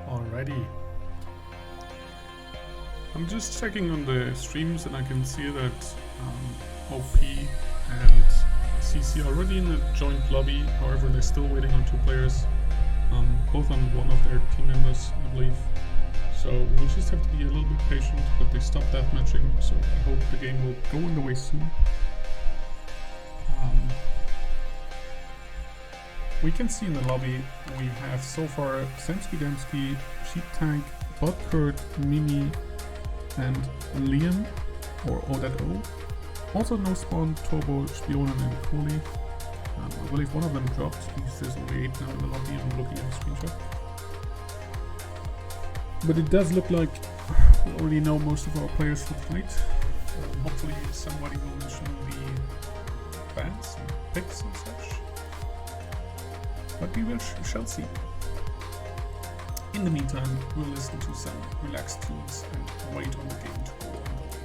Alrighty. I'm just checking on the streams and I can see that OP and CC are already in the joint lobby. However, they're still waiting on 2 players, both on one of their team members, I believe. So we just have to be a little bit patient, but they stopped that matching, so I hope the game will go underway soon. We can see in the lobby we have so far Semsky Demsky, Sheep Tank, Botkurt, Mimi, and Liam, or O.O. Also no spawn, Turbo, Spionen, and Kohli. I believe one of them dropped because there's only 8 now in the lobby. I'm looking at the screenshot. But it does look like we already know most of our players for tonight. Hopefully somebody will mention the bans and picks and such. But we shall see. In the meantime, we'll listen to some relaxed tunes and wait on the game to go underway.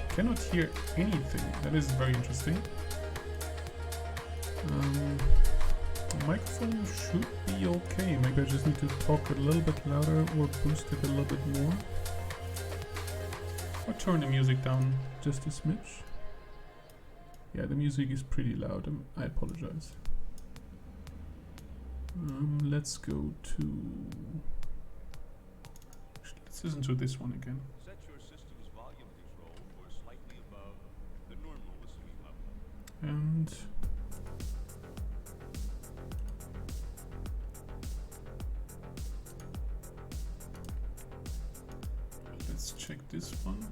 Cannot hear anything. That is very interesting. The microphone should be okay. Maybe I just need to talk a little bit louder or boost it a little bit more. Or turn the music down just a smidge. Yeah, the music is pretty loud. I apologize. Let's go to... Let's listen to this one again. Set your system's volume control for slightly above the normal listening level. And... let's check this one.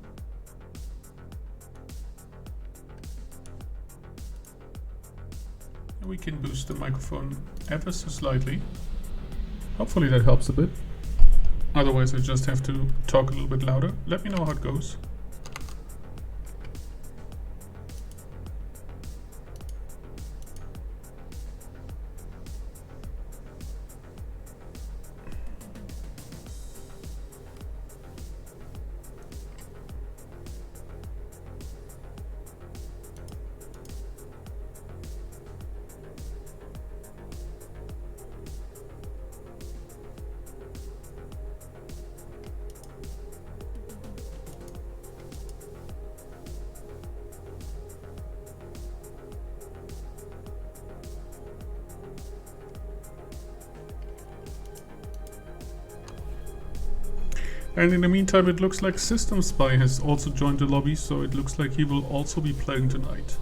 And we can boost the microphone ever so slightly. Hopefully that helps a bit. Otherwise I just have to talk a little bit louder. Let me know how it goes. And in the meantime, it looks like System Spy has also joined the lobby, so it looks like he will also be playing tonight.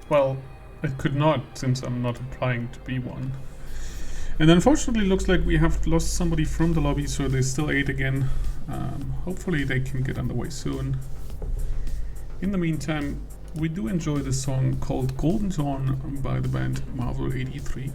Well, it could not, since I'm not applying to be one. And unfortunately, looks like we have lost somebody from the lobby, so there's still 8 again. Hopefully they can get underway soon. In the meantime, we do enjoy the song called Golden Dawn by the band Marvel 83.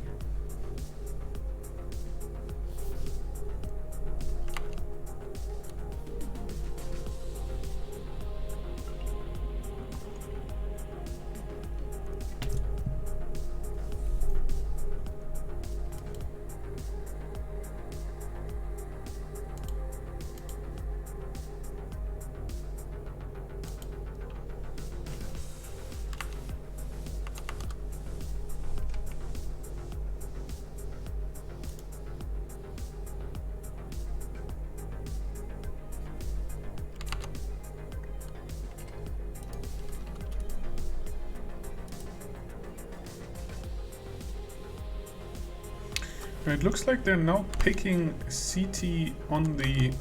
It looks like they're now picking CT on the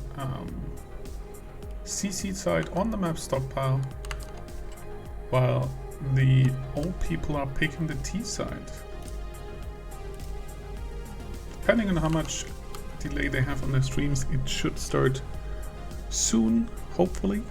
CC side on the map stockpile, while the old people are picking the T side. Depending on how much delay they have on their streams, it should start soon, hopefully.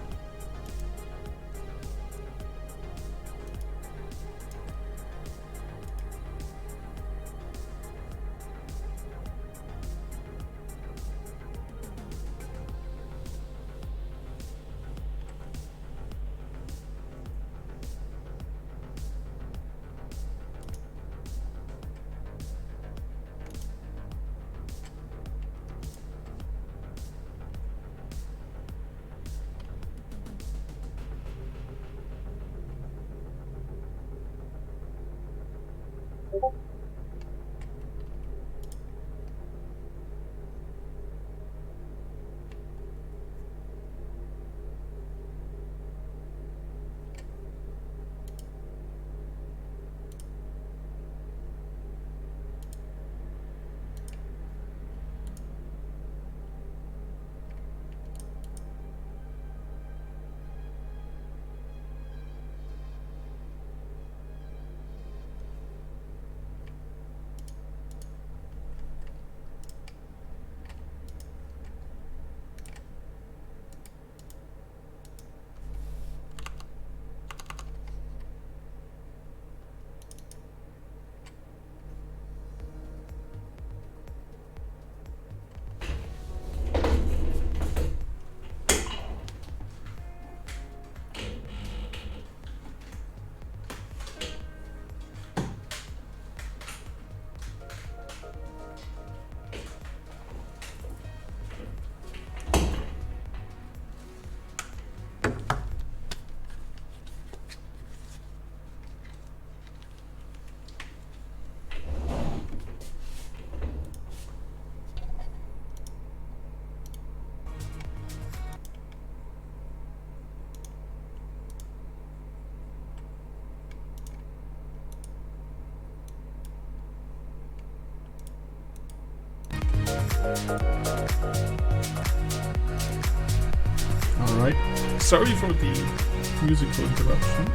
Alright, sorry for the musical interruption.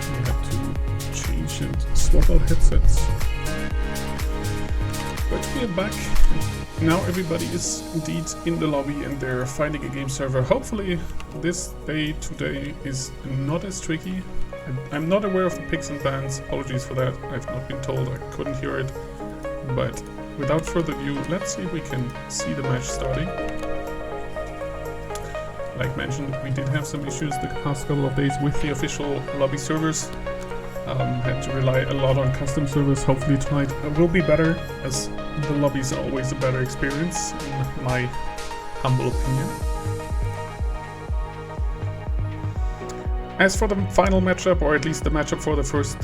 We had to change and swap out headsets. we are back. Now everybody is indeed in the lobby and they're finding a game server. Hopefully this day today is not as tricky. I'm not aware of the picks and bans, apologies for that. I've not been told, I couldn't hear it. But without further ado, let's see if we can see the match starting. Like mentioned, we did have some issues the past couple of days with the official lobby servers. Had to rely a lot on custom servers. Hopefully tonight will be better, as the lobbies are always a better experience, in my humble opinion. As for the final matchup, or at least the matchup for the first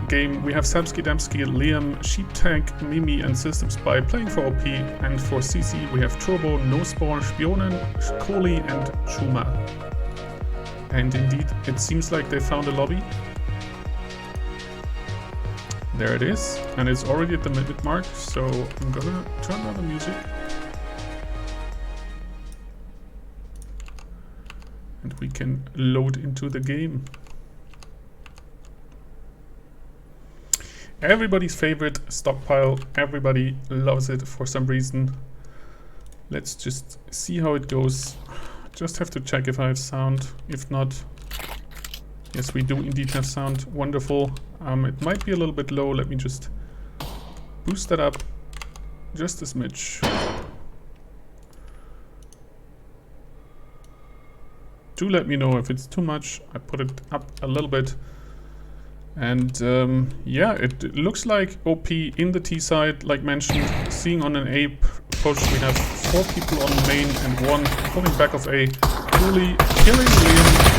game, we have Samsky, Demsky, Liam, Sheep Tank, Mimi and System Spy playing for OP, and for CC we have Turbo, No Spawn, Spionen, Kohli and Chuma. And indeed, it seems like they found a lobby. There it is, and it's already at the minute mark, so I'm gonna turn down the music. And we can load into the game. Everybody's favorite stockpile, everybody loves it for some reason. Let's just see how it goes. Just have to check if I have sound, if not... Yes, we do indeed have sound, wonderful. It might be a little bit low, let me just boost that up just a smidge. Do let me know if it's too much. I put it up a little bit. And yeah, it looks like OP in the T side, like mentioned. Seeing on an A push, we have 4 people on main and 1 pulling back of A. Really killing Liam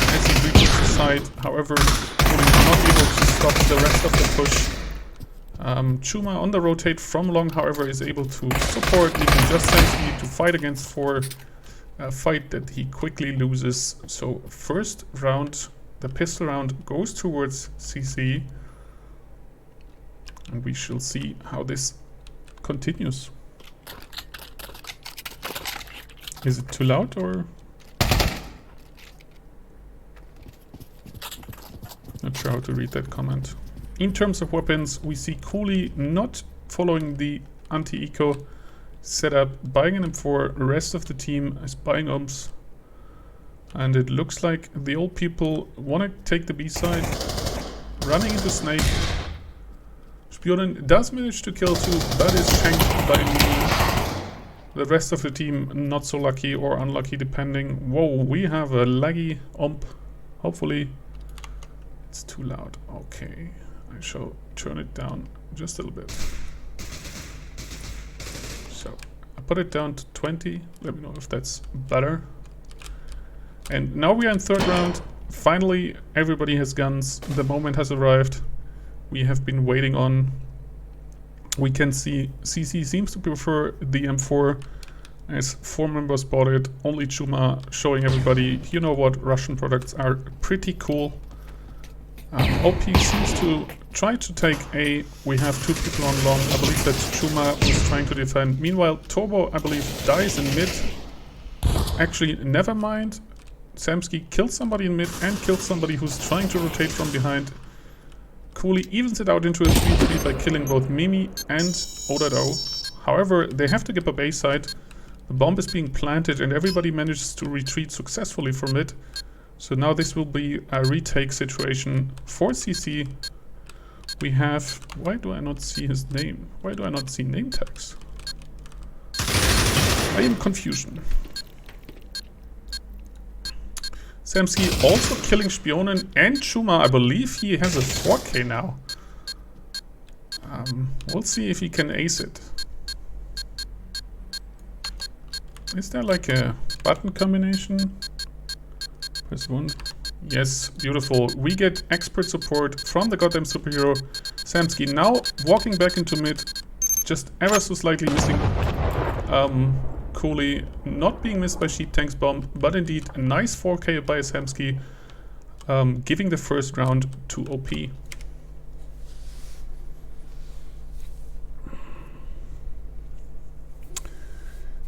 as he reaches the side. However, not able to stop the rest of the push. Chuma on the rotate from long, however, is able to support, leaving just Samsky to fight against 4. A fight that he quickly loses. So first round, the pistol round, goes towards CC, and we shall see how this continues. Is it too loud or? Not sure how to read that comment. In terms of weapons, we see Kohli not following the anti-eco setup, buying an M4, the rest of the team is buying umps, and it looks like the old people want to take the B side, running into Snake. Spionen does manage to kill 2, but is shanked by me. The rest of the team not so lucky or unlucky depending. Whoa, we have a laggy ump. Hopefully it's too loud. Okay, I shall turn it down just a little bit. So I put it down to 20. Let me know if that's better. And now we are in third round. Finally, everybody has guns. The moment has arrived. We have been waiting on. We can see CC seems to prefer the M4 as 4 members bought it. Only Chuma showing everybody, you know what, Russian products are pretty cool. OP seems to try to take A. We have 2 people on long. I believe that's Chuma who's trying to defend. Meanwhile, Turbo, I believe, dies in mid. Actually, never mind. Samsky kills somebody in mid and kills somebody who's trying to rotate from behind. Kohli evens it out into a 3-3 by killing both Mimi and Odado. However, they have to give up A side. The bomb is being planted and everybody manages to retreat successfully from it. So now this will be a retake situation for CC. We have... Why do I not see his name? Why do I not see name tags? I am confusion. Samsky also killing Spionen and Chuma. I believe he has a 4K now. We'll see if he can ace it. Is there like a button combination? Press 1. Yes, beautiful. We get expert support from the goddamn superhero. Samsky now walking back into mid. Just ever so slightly missing. Kohli not being missed by Sheep Tank's bomb, but indeed a nice 4K by Samsky, giving the first round to OP.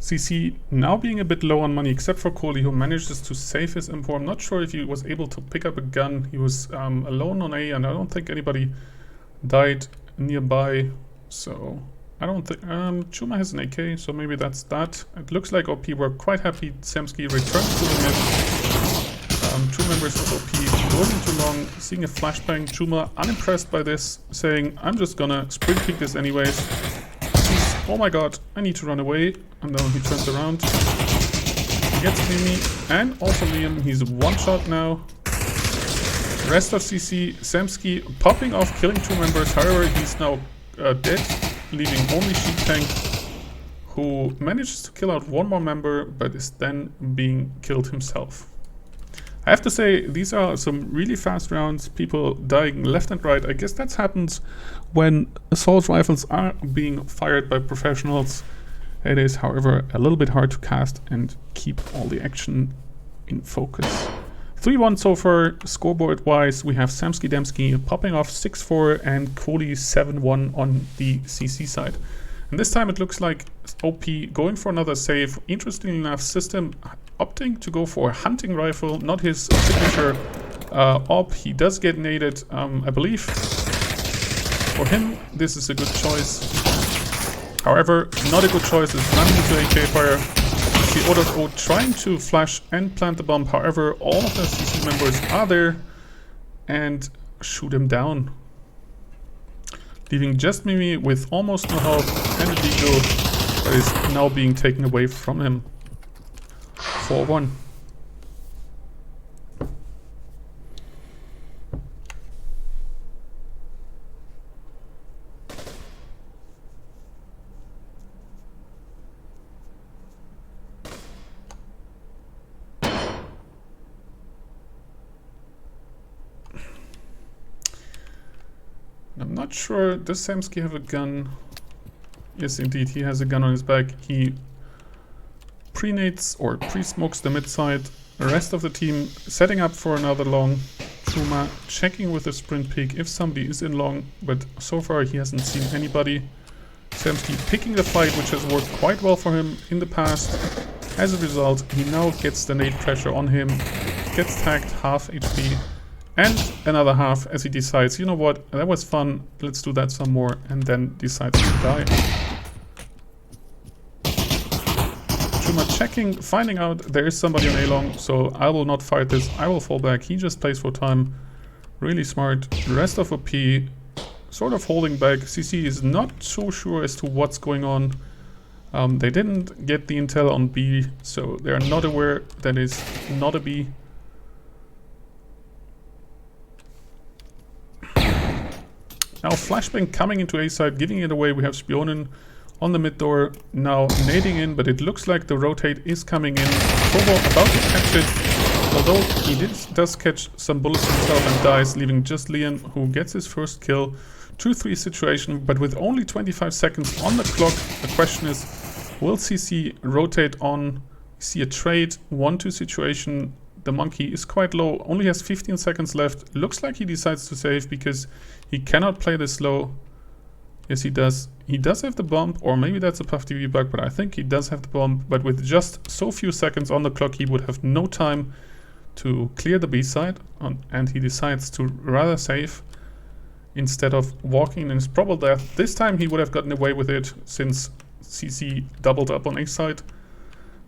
CC now being a bit low on money, except for Kohli, who manages to save his M4. I'm not sure if he was able to pick up a gun. He was alone on A, and I don't think anybody died nearby. So I don't think Chuma has an AK, so maybe that's that. It looks like OP were quite happy. Samsky returns to the mid. Two members of OP going into long, seeing a flashbang. Chuma unimpressed by this, saying, I'm just gonna sprint peek this anyways. Sees, oh my god, I need to run away. And then he turns around. He gets Mimi and also Liam. He's one shot now. Rest of CC, Samsky popping off, killing two members. However, he's now dead, leaving only Sheep Tank, who manages to kill out one more member, but is then being killed himself. I have to say, these are some really fast rounds, people dying left and right. I guess that happens when assault rifles are being fired by professionals. It is, however, a little bit hard to cast and keep all the action in focus. 3-1 so far, scoreboard-wise. We have Samsky Demsky popping off 6-4 and Cody 7-1 on the CC side. And this time it looks like OP going for another save. Interestingly enough, System opting to go for a hunting rifle, not his signature op. He does get naded, I believe. For him, this is a good choice. However, not a good choice is running into AK fire. The orders O trying to flash and plant the bomb. However, all of the CC members are there and shoot him down, leaving just Mimi with almost no health and a deagle that is now being taken away from him. 4-1. I'm not sure, does Samsky have a gun? Yes, indeed, he has a gun on his back. He pre-nades or pre-smokes the mid side. The rest of the team setting up for another long. Chuma checking with a sprint peek if somebody is in long, but so far he hasn't seen anybody. Samsky picking the fight, which has worked quite well for him in the past. As a result, he now gets the nade pressure on him, gets tagged half HP. And another half as he decides, you know what, that was fun, let's do that some more, and then decides to die. Chuma checking, finding out there is somebody on A-long, so I will not fight this, I will fall back. He just plays for time, really smart. The rest of OP sort of holding back. CC is not so sure as to what's going on. They didn't get the intel on B, so they are not aware that is not a B. Now flashbang coming into A side, giving it away. We have Spionen on the mid door, now nading in, but it looks like the rotate is coming in. Kobo about to catch it, although he does catch some bullets himself and dies, leaving just Liam, who gets his first kill. 2-3 situation, but with only 25 seconds on the clock, the question is, will CC rotate on? See a trade, 1-2 situation. The monkey is quite low, only has 15 seconds left. Looks like he decides to save because he cannot play this slow. Yes, he does. He does have the bomb, or maybe that's a Puff TV bug, but I think he does have the bomb. But with just so few seconds on the clock, he would have no time to clear the B side, and he decides to rather save instead of walking in his probable death. This time he would have gotten away with it since CC doubled up on A side,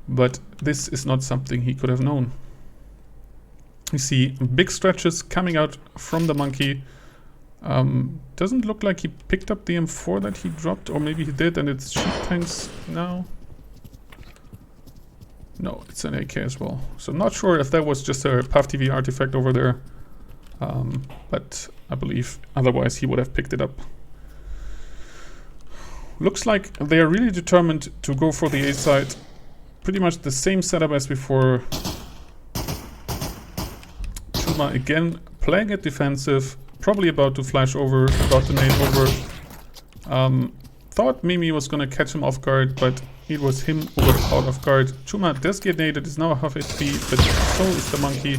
but this is not something he could have known. You see big stretches coming out from the monkey. Doesn't look like he picked up the M4 that he dropped, or maybe he did and it's sheep tanks now. No, it's an AK as well. So not sure if that was just a Puff TV artifact over there, but I believe otherwise he would have picked it up. Looks like they are really determined to go for the A side. Pretty much the same setup as before. Chuma again playing it defensive, probably about to flash over, about to nade over. Thought Mimi was gonna catch him off guard, but it was him who was out of guard. Chuma does get naded, is now half HP, but so is the monkey.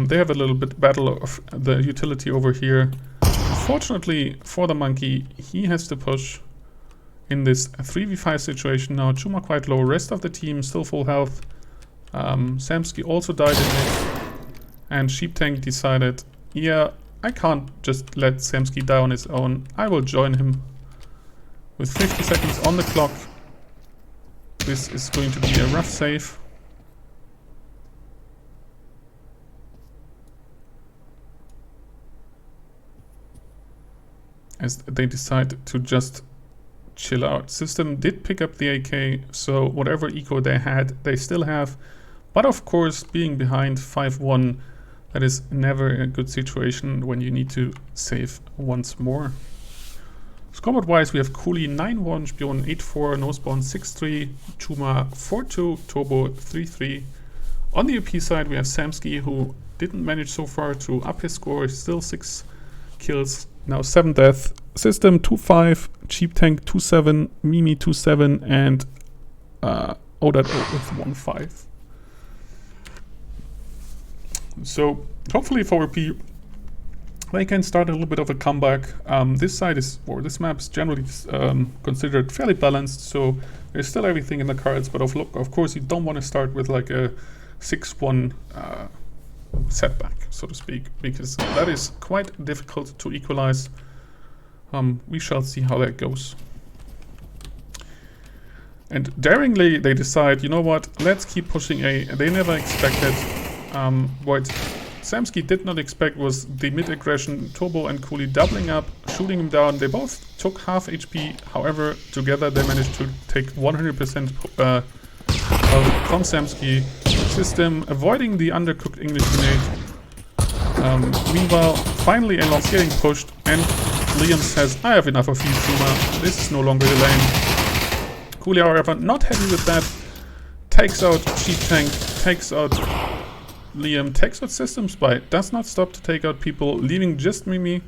They have a little bit battle of the utility over here. Unfortunately for the monkey, he has to push in this 3v5 situation now. Chuma quite low, rest of the team still full health. Samsky also died in it. And Sheep Tank decided, yeah, I can't just let Samsky die on his own. I will join him. With 50 seconds on the clock, this is going to be a rough save. As they decide to just chill out. System did pick up the AK, so whatever eco they had, they still have. But of course, being behind 5-1, that is never a good situation when you need to save once more. Scoreboard wise, we have Cooley 9-1, Spion 8-4, Nospawn 6-3, Chuma 4-2, Turbo 3-3. On the UP side, we have Samsky, who didn't manage so far to up his score, still 6 kills, now 7 deaths. System 2-5, Cheap Tank 2-7, Mimi 2-7, and O.O with 1-5. So hopefully for OP, they can start a little bit of a comeback. This side is, or this map is generally considered fairly balanced, so there's still everything in the cards. But of course, you don't want to start with like a 6-1 setback, so to speak, because that is quite difficult to equalize. We shall see how that goes. And daringly, they decide, you know what, let's keep pushing A. They never expected what Samsky did not expect was the mid-aggression, Turbo and Cooley doubling up, shooting him down. They both took half HP, however, together they managed to take 100% from Samsky. System avoiding the undercooked English grenade. Meanwhile, finally Elon's getting pushed, and Liam says, I have enough of you, Shuma. This is no longer the lane. Cooley, however, not happy with that. Takes out Cheap Tank, takes out Liam, takes out System Spy. Does not stop to take out people, leaving just Mimi.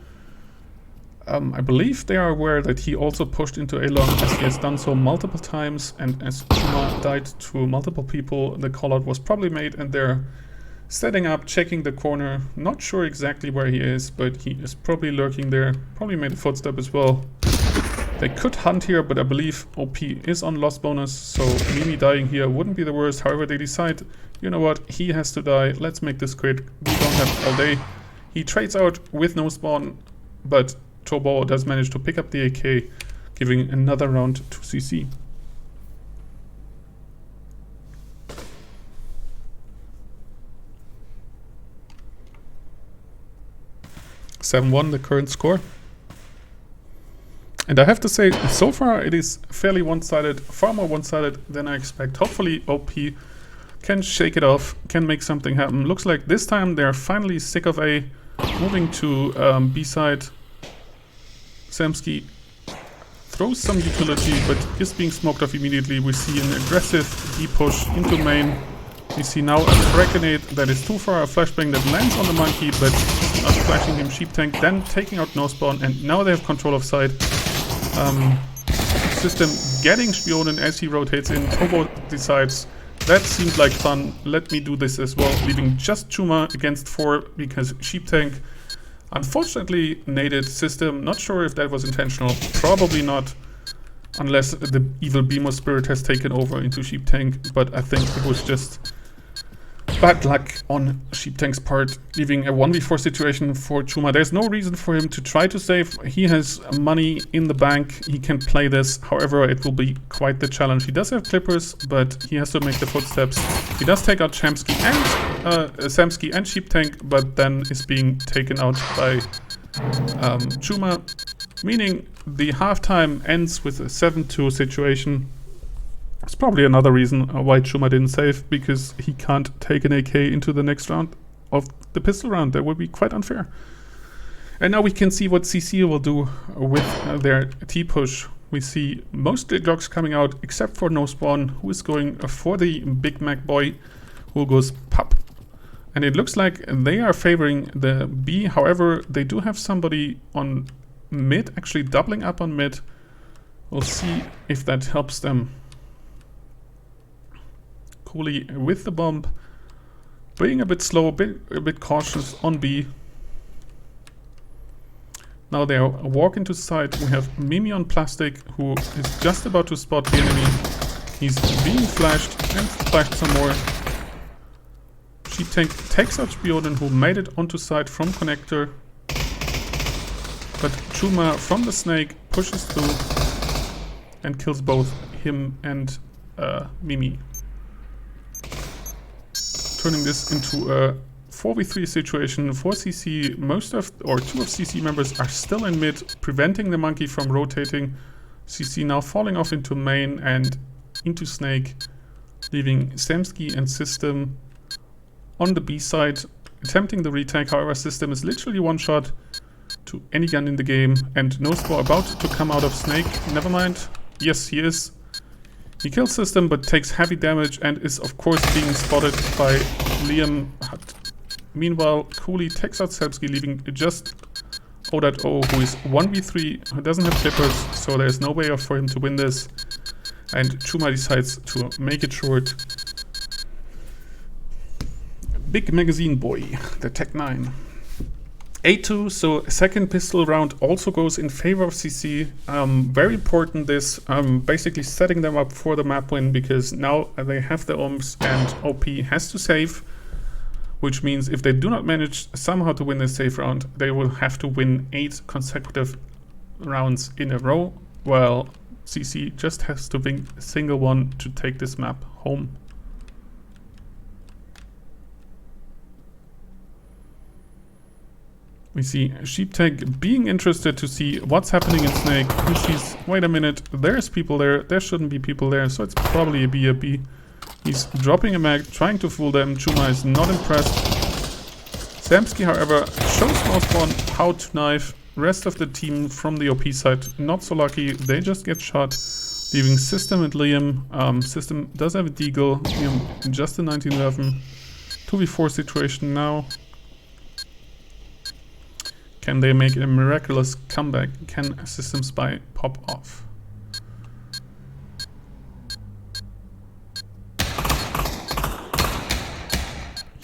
I believe they are aware that he also pushed into Elon, as he has done so multiple times, and as Shuma died to multiple people, the callout was probably made, and they're setting up, checking the corner. Not sure exactly where he is, but he is probably lurking there. Probably made a footstep as well. They could hunt here, but I believe OP is on loss bonus, so Mimi dying here wouldn't be the worst. However, they decide, you know what, he has to die. Let's make this quick. We don't have all day. He trades out with no spawn, but Turbo does manage to pick up the AK, giving another round to CC. (7-1) the current score. And I have to say, so far it is fairly one-sided, far more one-sided than I expect. Hopefully OP can shake it off, can make something happen. Looks like this time they're finally sick of A, moving to B side. Samsky throws some utility, but is being smoked off immediately. We see an aggressive D push into main. We see now a frag grenade that is too far, a flashbang that lands on the monkey, but not flashing him. Sheep Tank then taking out no spawn, and now they have control of side. System getting Spionen as he rotates in. Turbo decides, that seemed like fun, let me do this as well, leaving just Chuma against 4 because Sheep Tank unfortunately naded System. Not sure if that was intentional, probably not, unless the evil Beamo spirit has taken over into Sheep Tank, but I think it was just bad luck on Sheep Tank's part, leaving a 1v4 situation for Chuma. There's no reason for him to try to save. He has money in the bank, he can play this. However, it will be quite the challenge. He does have clippers, but he has to make the footsteps. He does take out Samsky and Sheep Tank, but then is being taken out by Chuma, meaning the halftime ends with a 7-2 situation. It's probably another reason why Chuma didn't save, because he can't take an AK into the next round of the pistol round. That would be quite unfair. And now we can see what CC will do with their T-push. We see most Jocks coming out, except for No Spawn, who is going for the Big Mac boy, who goes pop. And it looks like they are favoring the B. However, they do have somebody on mid, actually doubling up on mid. We'll see if that helps them. Cooley with the bomb, being a bit slow, a bit cautious on B. Now they walk into side. We have Mimi on plastic, who is just about to spot the enemy. He's being flashed and flashed some more. Sheep Tank takes out Spionen, who made it onto side from connector. But Chuma from the snake pushes through. and kills both him and Mimi. Turning this into a 4v3 situation for CC. Most of, or two of CC members are still in mid, preventing the monkey from rotating. CC now falling off into main and into Snake, leaving Samsky and System on the B side, attempting the retake. However, System is literally one shot to any gun in the game, and Noseball about to come out of Snake. Never mind. Yes, he is. He kills System, but takes heavy damage and is of course being spotted by Liam. Meanwhile, Cooley takes out Selbsky, leaving just O.O, who is 1v3, who doesn't have clippers, so there's no way for him to win this. And Chuma decides to make it short. Big magazine boy, the Tech 9. A2, so second pistol round also goes in favor of CC. Very important this, basically setting them up for the map win, because now they have the ohms and OP has to save, which means if they do not manage somehow to win this save round, they will have to win 8 consecutive rounds in a row, while CC just has to win a single one to take this map home. We see Sheep Tag being interested to see what's happening in Snake. He sees, wait a minute, there's people there, there shouldn't be people there, so it's probably a B, a B. He's dropping a mag, trying to fool them. Chuma is not impressed. Samsky, however, shows Noseball how to knife. Rest of the team from the OP side not so lucky, they just get shot, leaving System and Liam. System does have a deagle, Liam just a 1911. 2v4 situation now. Can they make a miraculous comeback? Can System Spy pop off?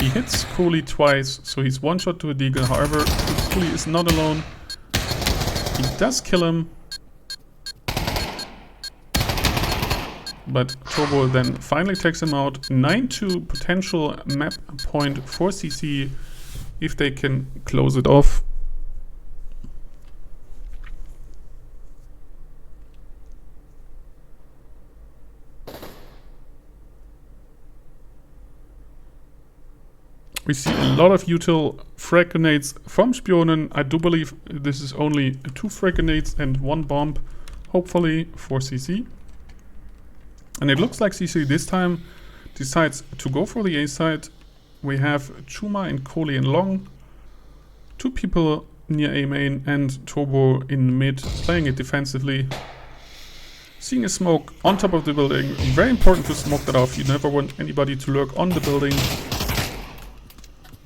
He hits Cooley twice, so he's one shot to a deagle. However, Cooley is not alone. He does kill him. But Turbo then finally takes him out. 9-2 potential map point for CC if they can close it off. We see a lot of util frag grenades from Spionen. I do believe this is only 2 frag grenades and 1 bomb, hopefully for CC. And it looks like CC this time decides to go for the A side. We have Chuma and Kohli in long, 2 people near A main, and Turbo in mid, playing it defensively. Seeing a smoke on top of the building, very important to smoke that off. You never want anybody to lurk on the building.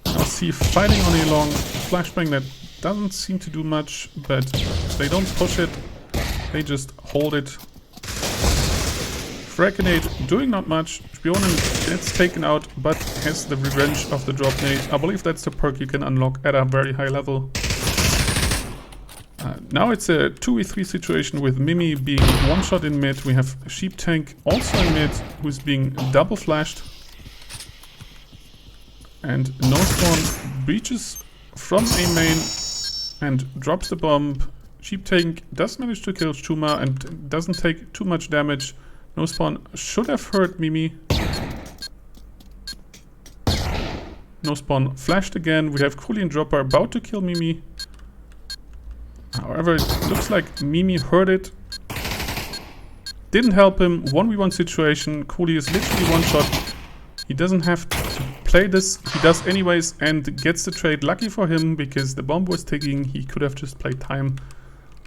Now see fighting on a long flashbang that doesn't seem to do much, but they don't push it, they just hold it. Frag grenade doing not much. Spionen gets taken out, but has the revenge of the drop nade. I believe that's the perk you can unlock at a very high level. Now it's a 2v3 situation with Mimi being one shot in mid. We have Sheep Tank also in mid, who's being double flashed. And Noseball breaches from A main and drops the bomb. Sheep Tank does manage to kill Chuma and doesn't take too much damage. Noseball should have hurt Mimi. Noseball flashed again. We have Cooley and Dropper about to kill Mimi. However, it looks like Mimi heard it. Didn't help him. 1v1 situation. Cooley is literally one shot. He doesn't have to play this. He does anyways and gets the trade. Lucky for him, because the bomb was ticking. He could have just played time.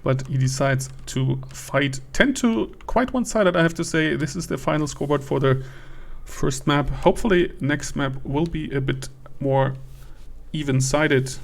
But he decides to fight. 10-2, quite one-sided, I have to say. This is the final scoreboard for the first map. Hopefully next map will be a bit more even-sided.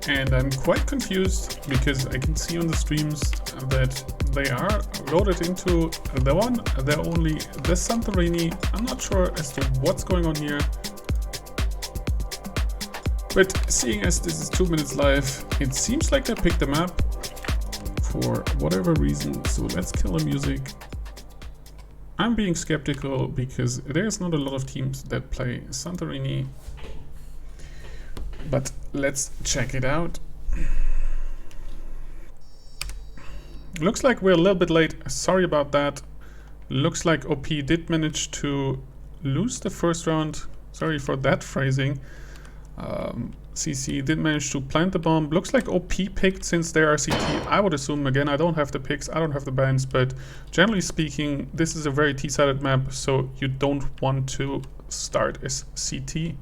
And I'm quite confused because I can see on the streams that they are loaded into the one, the only, the Santorini. I'm not sure as to what's going on here. But seeing as this is 2 minutes live, it seems like they picked the map for whatever reason. So let's kill the music. I'm being skeptical because there's not a lot of teams that play Santorini. But let's check it out. Looks like we're a little bit late. Sorry about that. Looks like OP did manage to lose the first round. Sorry for that phrasing. CC did manage to plant the bomb. Looks like OP picked since they are CT. I would assume, again, I don't have the picks, I don't have the bans, but generally speaking, this is a very T-sided map, so you don't want to start as CT.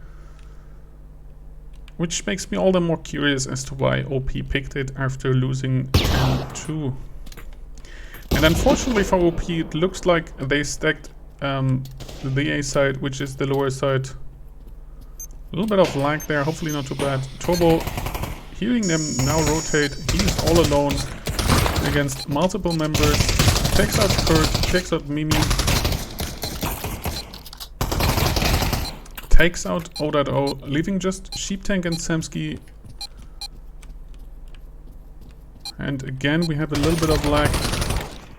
Which makes me all the more curious as to why OP picked it after losing 10-2. And unfortunately for OP, it looks like they stacked the A side, which is the lower side. A little bit of lag there, hopefully not too bad. Turbo hearing them now rotate. He's all alone against multiple members. Takes out Kurt, takes out Mimi. Takes out O.O, leaving just Sheep Tank and Samsky. And again, we have a little bit of lag.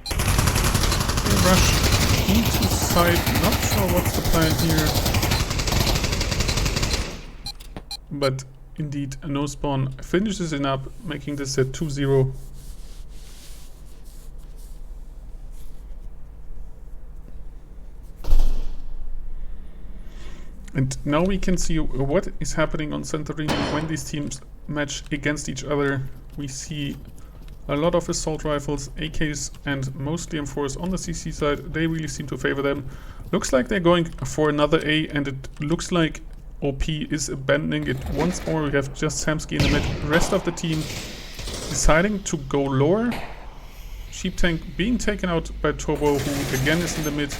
They rush into side. Not sure what's the plan here. But indeed, no spawn finishes it up, making this at 2-0. And now we can see what is happening on Santorini when these teams match against each other. We see a lot of assault rifles, AKs, and mostly M4s on the CC side. They really seem to favor them. Looks like they're going for another A, and it looks like OP is abandoning it once more. We have just Samsky in the mid. The rest of the team deciding to go lower. Sheep Tank being taken out by Turbo, who again is in the mid.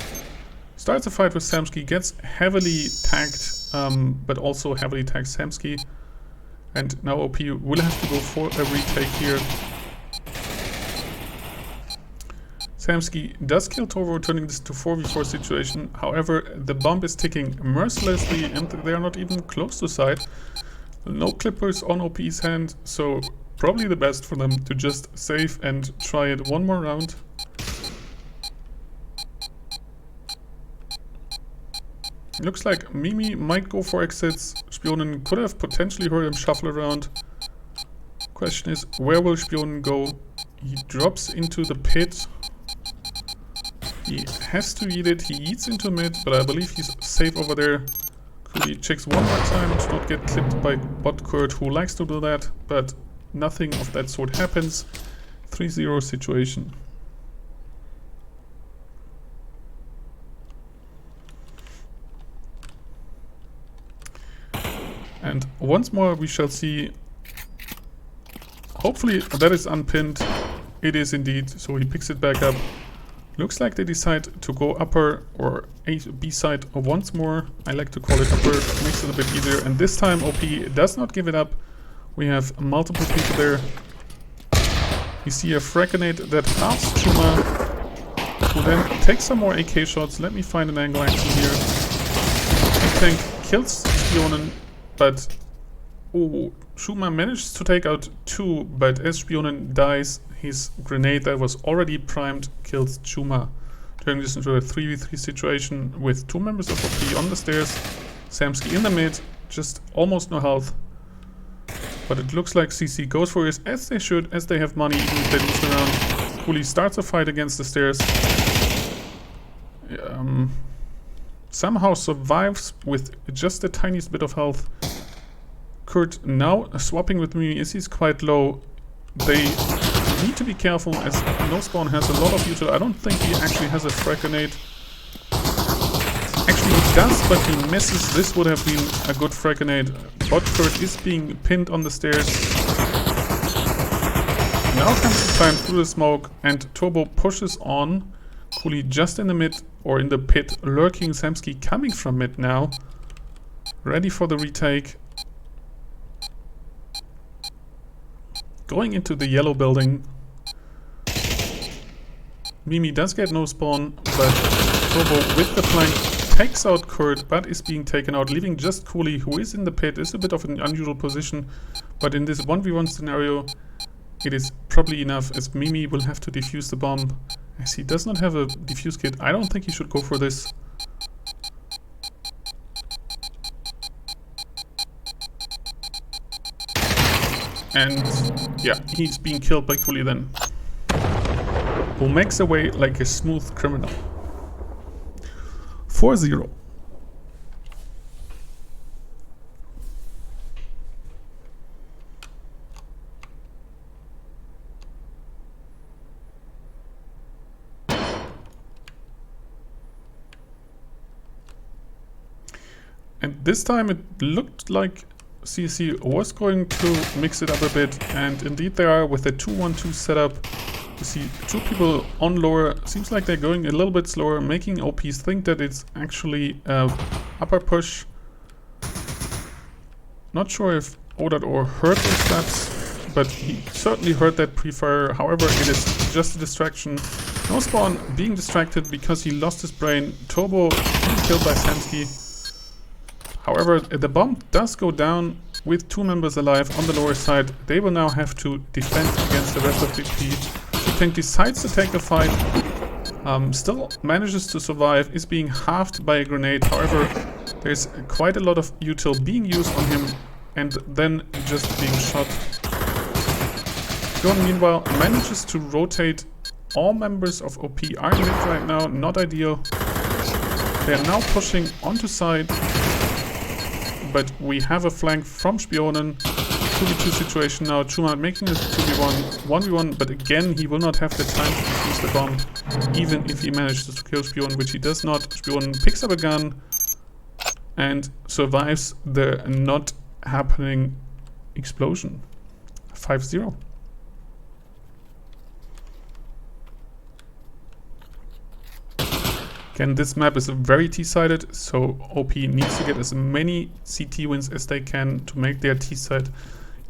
Starts a fight with Samsky, gets heavily tagged, but also heavily tags Samsky. And now OP will have to go for a retake here. Samsky does kill Turbo, turning this to 4v4 situation. However, the bomb is ticking mercilessly and they are not even close to side. No clippers on OP's hand, so probably the best for them to just save and try it one more round. Looks like Mimi might go for exits. Spionen could have potentially heard him shuffle around. Question is, where will Spionen go? He drops into the pit. He has to eat it. He eats into mid, but I believe he's safe over there. He checks one more time to not get clipped by bot Kurt, who likes to do that, but nothing of that sort happens. 3-0 situation. And once more we shall see, hopefully that is unpinned. It is indeed, so he picks it back up. Looks like they decide to go upper or B side once more. I like to call it upper, makes it a bit easier. And this time OP does not give it up. We have multiple people there. We see a frag grenade that halves Chuma, who then takes some more AK shots. Let me find an angle action here. I think kills Spionen. But Chuma managed to take out 2, but as Spionen dies, his grenade that was already primed kills Chuma, turning this into a 3v3 situation with 2 members of OP on the stairs. Samsky in the mid, just almost no health. But it looks like CC goes for it, as they should, as they have money, even if they lose the round. Kuli starts a fight against the stairs. Somehow survives with just the tiniest bit of health. Kurt now swapping with Mimi as he's quite low. They need to be careful as no spawn has a lot of utility. I don't think he actually has a frag grenade. Actually he does, but he misses. This would have been a good frag grenade. Bot Kurt is being pinned on the stairs. Now comes the time through the smoke and Turbo pushes on. Kuli just in the mid or in the pit, lurking. Samsky coming from mid now, ready for the retake. going into the yellow building. Mimi does get no spawn, but Turbo with the flank takes out Kurt, but is being taken out, leaving just Cooley, who is in the pit. It's a bit of an unusual position, but in this 1v1 scenario, it is probably enough, as Mimi will have to defuse the bomb. As he does not have a defuse kit, I don't think he should go for this. And yeah, he's being killed by Cooley then, who makes away like a smooth criminal. 4-0. And this time it looked like CC was going to mix it up a bit, and indeed they are with a 2-1-2 setup. You see two people on lower. Seems like they're going a little bit slower, making OPs think that it's actually upper push. Not sure if O.O heard those steps, but he certainly heard that pre-fire. However, it is just a distraction. No spawn, being distracted because he lost his brain. Turbo being killed by Samsky. However, the bomb does go down with two members alive on the lower side. They will now have to defend against the rest of the P. The tank decides to take the fight, still manages to survive, is being halved by a grenade. However, there's quite a lot of util being used on him and then just being shot. Gon meanwhile manages to rotate. All members of OP are in mid right now, not ideal. They are now pushing onto side. But we have a flank from Spionen. 2v2 situation now. Chuma making it 2v1, 1v1, but again he will not have the time to defuse the bomb, even if he manages to kill Spionen, which he does not. Spionen picks up a gun and survives the not happening explosion. 5-0. Again, this map is very T-sided, so OP needs to get as many CT wins as they can to make their T-side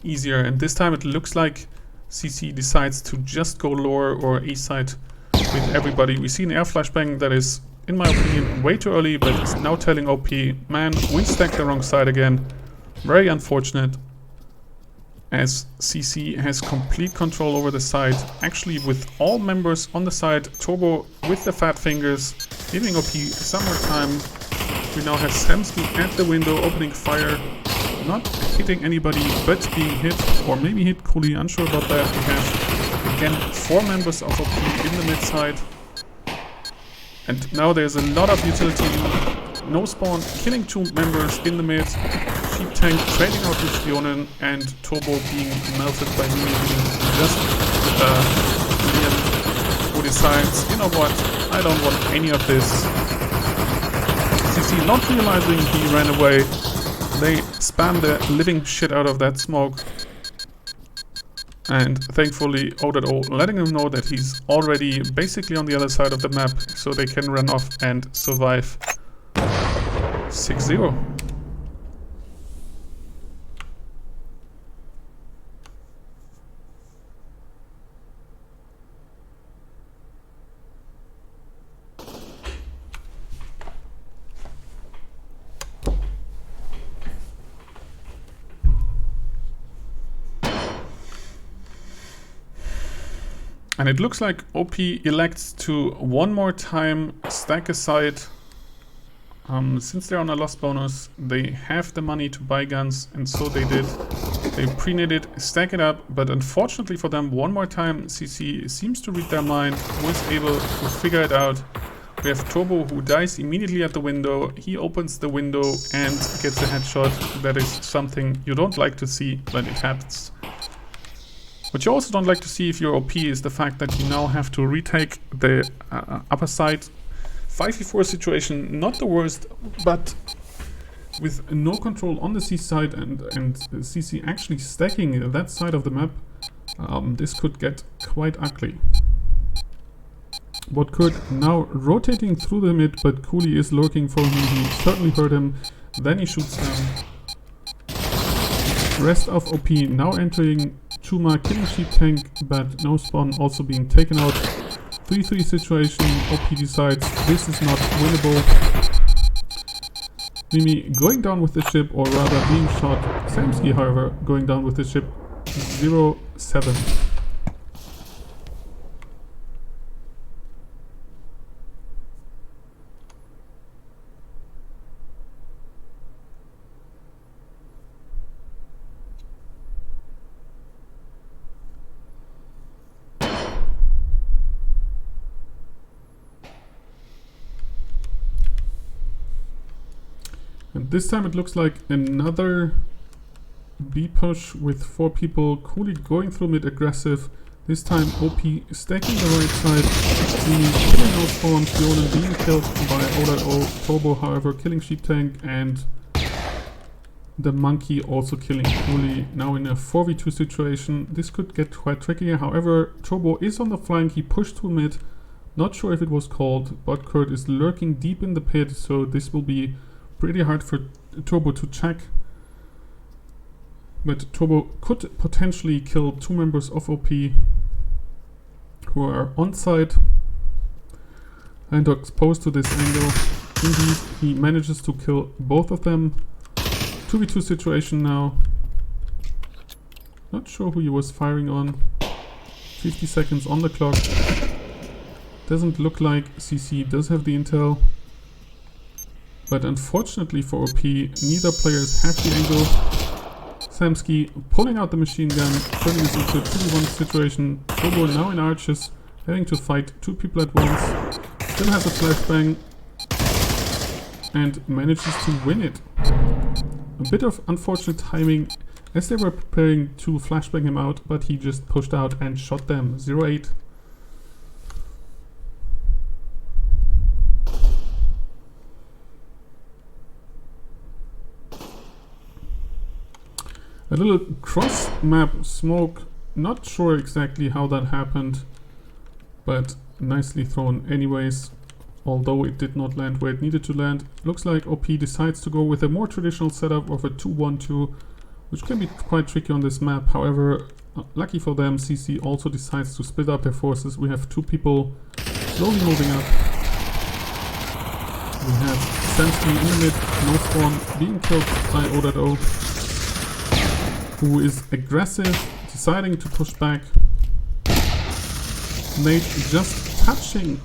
easier. And this time it looks like CC decides to just go lower or A-side with everybody. We see an air flashbang that is, in my opinion, way too early, but it's now telling OP, man, we stacked the wrong side again. Very unfortunate, as CC has complete control over the side, actually with all members on the side. Turbo with the fat fingers, giving OP some more time. We now have Samsky at the window opening fire, not hitting anybody but being hit, or maybe hit Cooley, unsure about that. We have again 4 members of OP in the mid side, and now there's a lot of utility. No spawn, killing 2 members in the mid. Sheep tank trading out with Spionen, and Turbo being melted by Mimi, just Liam, who decides, you know what, I don't want any of this. CC not realizing he ran away. They spam the living shit out of that smoke. And thankfully O.O letting him know that he's already basically on the other side of the map, so they can run off and survive. 6-0. And it looks like OP elects to one more time stack aside. Since they're on a loss bonus, they have the money to buy guns, and so they did. They pre-knitted, stack it up, but unfortunately for them, one more time CC seems to read their mind, was able to figure it out. We have Turbo, who dies immediately at the window. He opens the window and gets a headshot. That is something you don't like to see, but it happens. What you also don't like to see if you're OP is the fact that you now have to retake the upper side. 5v4 situation, not the worst, but with no control on the C side and CC actually stacking that side of the map, this could get quite ugly. What Kurt now rotating through the mid, but Cooley is lurking for him. He certainly heard him. Then he shoots him. rest of OP now entering Chuma, killing Sheep Tank, but no spawn also being taken out. 3-3 situation, OP decides this is not winnable. Mimi going down with the ship, or rather being shot. Samsky, however, going down with the ship. 0-7. And this time it looks like another B push with 4 people. Cooley going through mid aggressive. This time OP stacking the right side. Mimi killing no spawns. Jonan being killed by O.O. Turbo, however, killing Sheep Tank, and the monkey also killing Cooley. Now in a 4v2 situation. This could get quite tricky. However, Turbo is on the flank. He pushed through mid. Not sure if it was called, but Kurt is lurking deep in the pit, so this will be pretty hard for Turbo to check. But Turbo could potentially kill 2 members of OP who are on site and are exposed to this angle. Indeed, he manages to kill both of them. 2v2 situation now. Not sure who he was firing on. 50 seconds on the clock. Doesn't look like CC does have the intel. But unfortunately for OP, neither players have the angle. Samsky pulling out the machine gun, turning this into a 2v1 situation. Turbo now in arches, having to fight 2 people at once. Still has a flashbang and manages to win it. A bit of unfortunate timing as they were preparing to flashbang him out, but he just pushed out and shot them. 0-8. A little cross map smoke, not sure exactly how that happened, but nicely thrown anyways, although it did not land where it needed to land. Looks like OP decides to go with a more traditional setup of a 2-1-2, which can be quite tricky on this map. However, lucky for them, CC also decides to split up their forces. We have 2 people slowly moving up. We have Samsky in the mid, no spawn, being killed by O.O, who is aggressive, deciding to push back. Nate just touching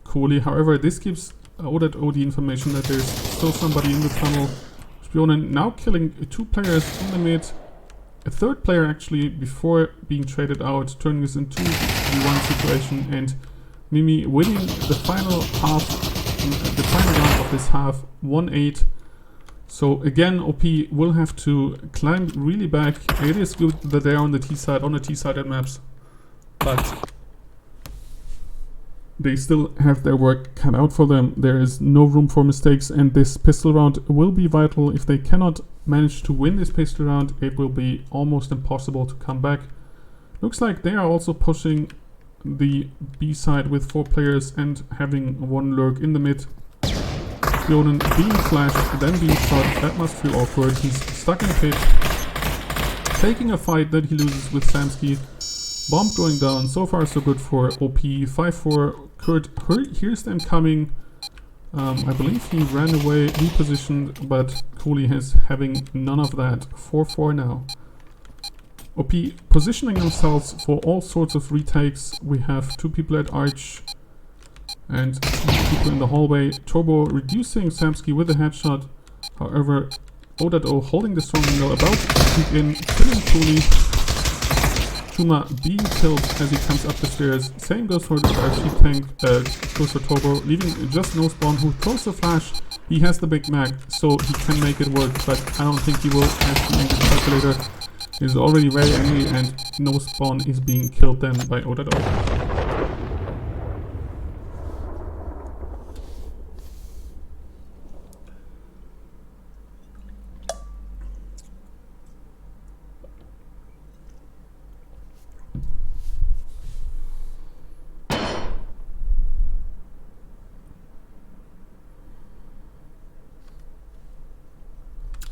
Cooley. However, this gives O.O the information that there's still somebody in the tunnel. Spionen now killing 2 players in the mid. A 3rd player actually before being traded out, turning this into a 1 situation, and Mimi winning the final half, the final round of this half, 1-8. So again, OP will have to climb really back. It is good that they're on the T-sided maps, but they still have their work cut out for them. There is no room for mistakes, and this pistol round will be vital. If they cannot manage to win this pistol round, it will be almost impossible to come back. Looks like they are also pushing the B side with 4 players and having 1 lurk in the mid. Jonan being flashed, then being shot. That must feel awkward. He's stuck in a pit, taking a fight that he loses with Samsky. Bomb going down. So far so good for OP. 5-4. Kurt hears them coming. I believe he ran away, repositioned, but Cooley is having none of that. 4-4 now. OP positioning themselves for all sorts of retakes. We have 2 people at Arch and 2 people in the hallway. Turbo reducing Samsky with a headshot. However, O.O holding the strong angle, about to peek in, killing Cooley. Chuma being killed as he comes up the stairs. Same goes for our Sheep Tank, goes for Turbo, leaving just no spawn, who throws the flash. He has the big mag, so he can make it work, but I don't think he will, as the angle calculator is already very angry, and no spawn is being killed then by O.O.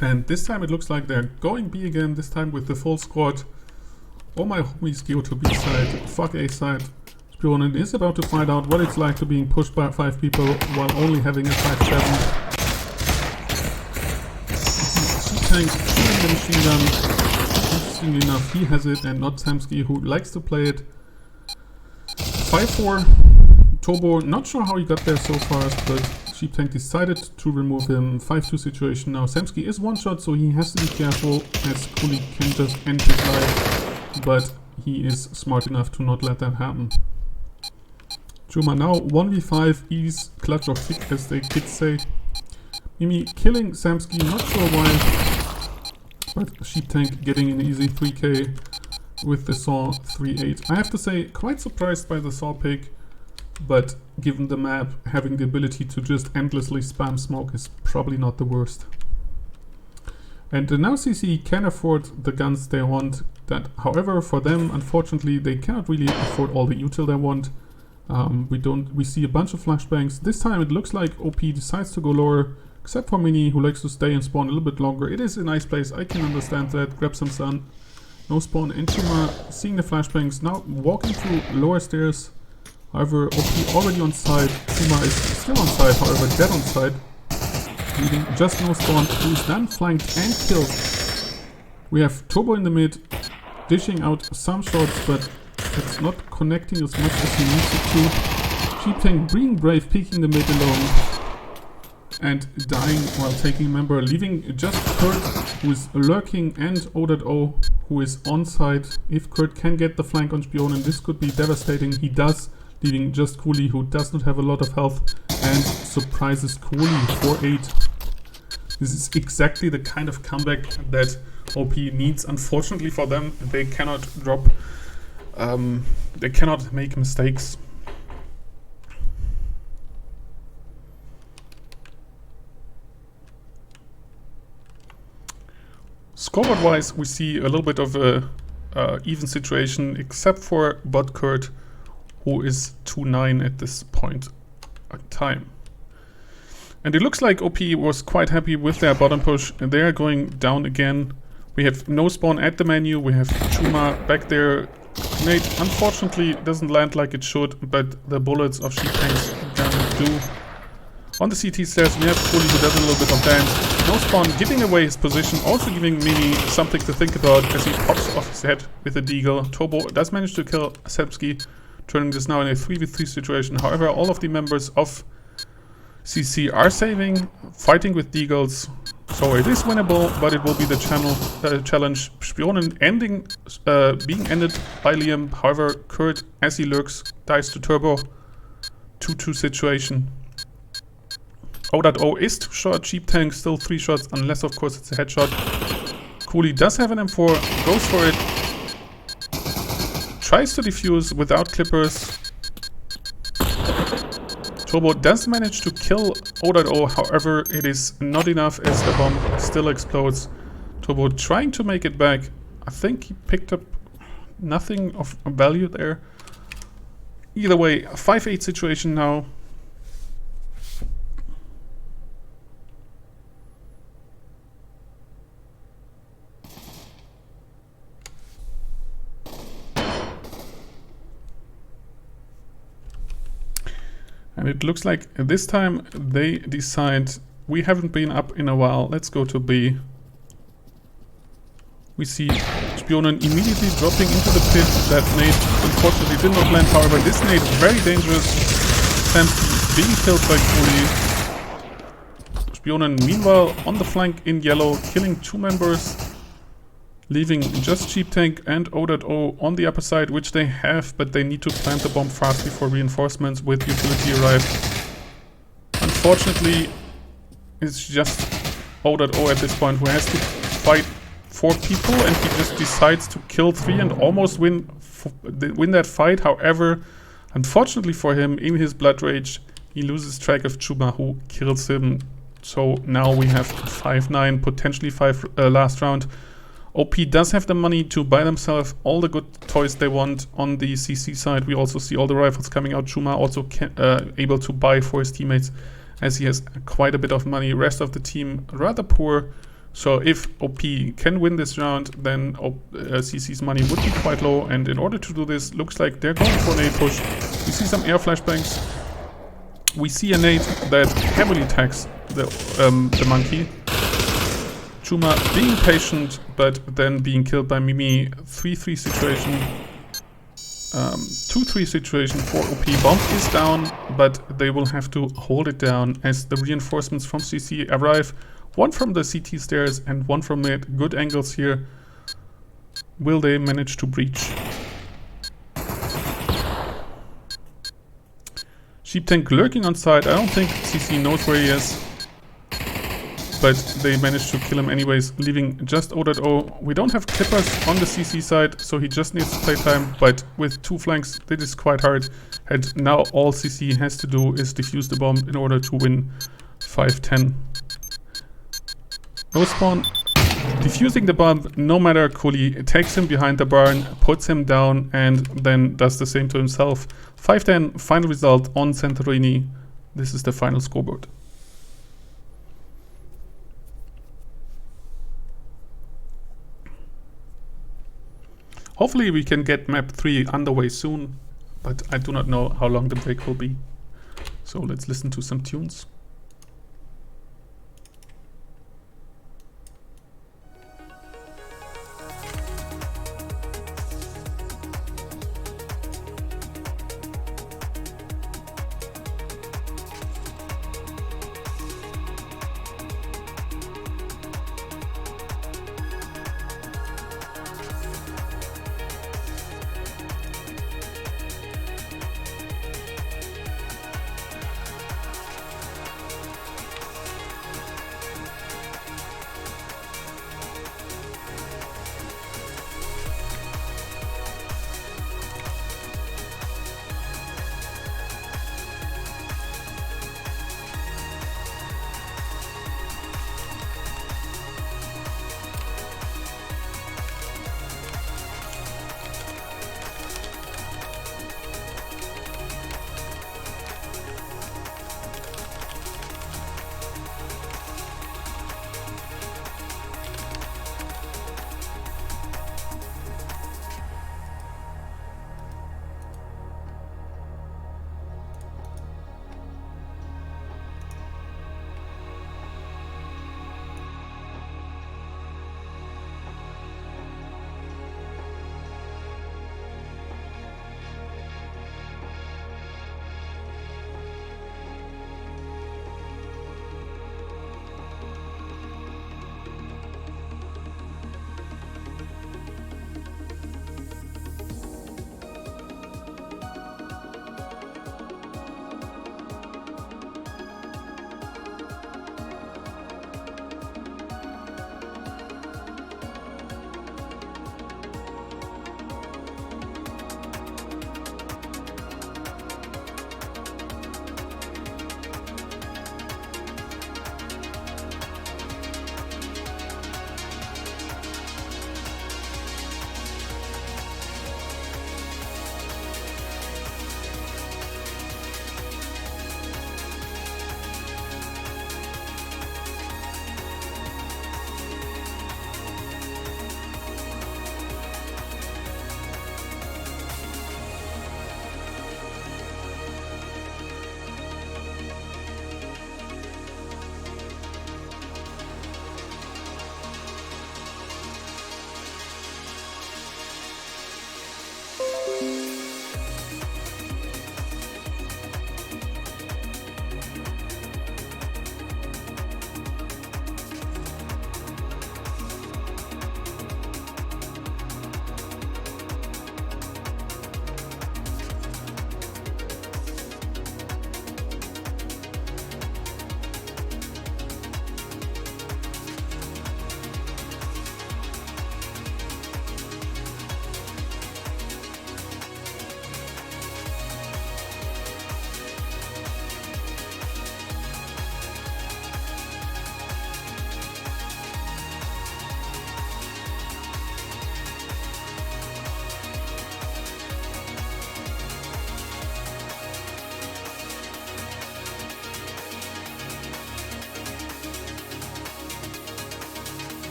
And this time it looks like they're going B again, this time with the full squad. All my homies go to B side, fuck A side. Spionen is about to find out what it's like to being pushed by 5 people while only having a 5-7. Tank shooting the machine gun. Interestingly enough, he has it and not Samsky, who likes to play it. 5-4. Turbo, not sure how he got there so fast, but Sheep Tank decided to remove him. 5-2 situation now. Samsky is one shot, so he has to be careful, as Kuli can just end his life, but he is smart enough to not let that happen. Juma now 1v5, ease, clutch or kick, as the kids say. Mimi killing Samsky, not sure why, but Sheep Tank getting an easy 3k with the Saw 3-8. I have to say, quite surprised by the Saw pick, but given the map, having the ability to just endlessly spam smoke is probably not the worst. And now CC can afford the guns they want, that however for them, unfortunately, they cannot really afford all the util they want. We see a bunch of flashbangs. This time it looks like OP decides to go lower, except for Mini, who likes to stay and spawn a little bit longer. It is a nice place, I can understand that. Grab some sun. No spawn in Chuma, seeing the flashbangs, now walking through lower stairs. However, OP already on side. Chuma is still on side, however dead on side. Leaving just no spawn, who is then flanked and killed. We have Turbo in the mid, dishing out some shots, but it's not connecting as much as he needs it to. Sheep Tank being brave, peeking the mid alone. And dying while taking a member, leaving just Kurt, who is lurking, and O.O, who is on site. If Kurt can get the flank on Spionen, this could be devastating. He does, leaving just Kuli, who does not have a lot of health, and surprises Kuli 4-8. This is exactly the kind of comeback that OP needs. Unfortunately for them, they cannot drop, they cannot make mistakes. Scoreboard wise, we see a little bit of a even situation, except for bot Kurt, who is 2-9 at this point in time. And it looks like OP was quite happy with their bottom push, and they are going down again. We have no spawn at the menu, we have Chuma back there. Nate unfortunately doesn't land like it should, but the bullets of Sheep Tank's gun do. On the CT stairs, we have Kuli, who does a little bit of dance. No spawn, giving away his position, also giving Mini something to think about as he pops off his head with a deagle. Turbo does manage to kill Sepsky, turning this now in a 3v3 situation. However, all of the members of CC are saving, fighting with deagles. So it is winnable, but it will be the challenge. Spionen being ended by Liam. However, Kurt, as he lurks, dies to Turbo. 2-2 situation. O.O is 2 shot, Sheep Tank still 3 shots, unless of course it's a headshot. Kuli does have an M4, goes for it. Tries to defuse without clippers. Turbo does manage to kill O.O, however it is not enough as the bomb still explodes. Turbo trying to make it back. I think he picked up nothing of value there. Either way, a 5-8 situation now. And it looks like this time they decide, we haven't been up in a while, let's go to B. We see Spionen immediately dropping into the pit. That nade unfortunately did not land, however this nade very dangerous. Samsky being killed by Kuli. Spionen meanwhile on the flank in yellow, killing 2 members. Leaving just Sheep Tank and O.O on the upper side, which they have, but they need to plant the bomb fast before reinforcements with utility arrive. Unfortunately, it's just O.O at this point who has to fight 4 people, and he just decides to kill 3 and almost win that fight. However, unfortunately for him, in his blood rage, he loses track of Chuma, who kills him. So now we have 5-9, potentially 5 last round. OP does have the money to buy themselves all the good toys they want on the CC side. We also see all the rifles coming out. Chuma also able to buy for his teammates, as he has quite a bit of money. Rest of the team rather poor. So if OP can win this round, then CC's money would be quite low. And in order to do this, looks like they're going for an A push. We see some air flashbangs. We see a nade that heavily attacks the monkey. Chuma being patient, but then being killed by Mimi. 3-3 situation. 2-3 situation for OP. Bomb is down, but they will have to hold it down as the reinforcements from CC arrive. One from the CT stairs and one from mid. Good angles here. Will they manage to breach? Sheep Tank lurking on side. I don't think CC knows where he is. But they managed to kill him anyways, leaving just O.O. We don't have clippers on the CC side, so he just needs playtime. But with 2 flanks, this is quite hard. And now all CC has to do is defuse the bomb in order to win 5-10. No spawn. Defusing the bomb, no matter Kuli, takes him behind the barn, puts him down, and then does the same to himself. 5-10, final result on Santorini. This is the final scoreboard. Hopefully we can get map 3 underway soon, but I do not know how long the break will be. So let's listen to some tunes.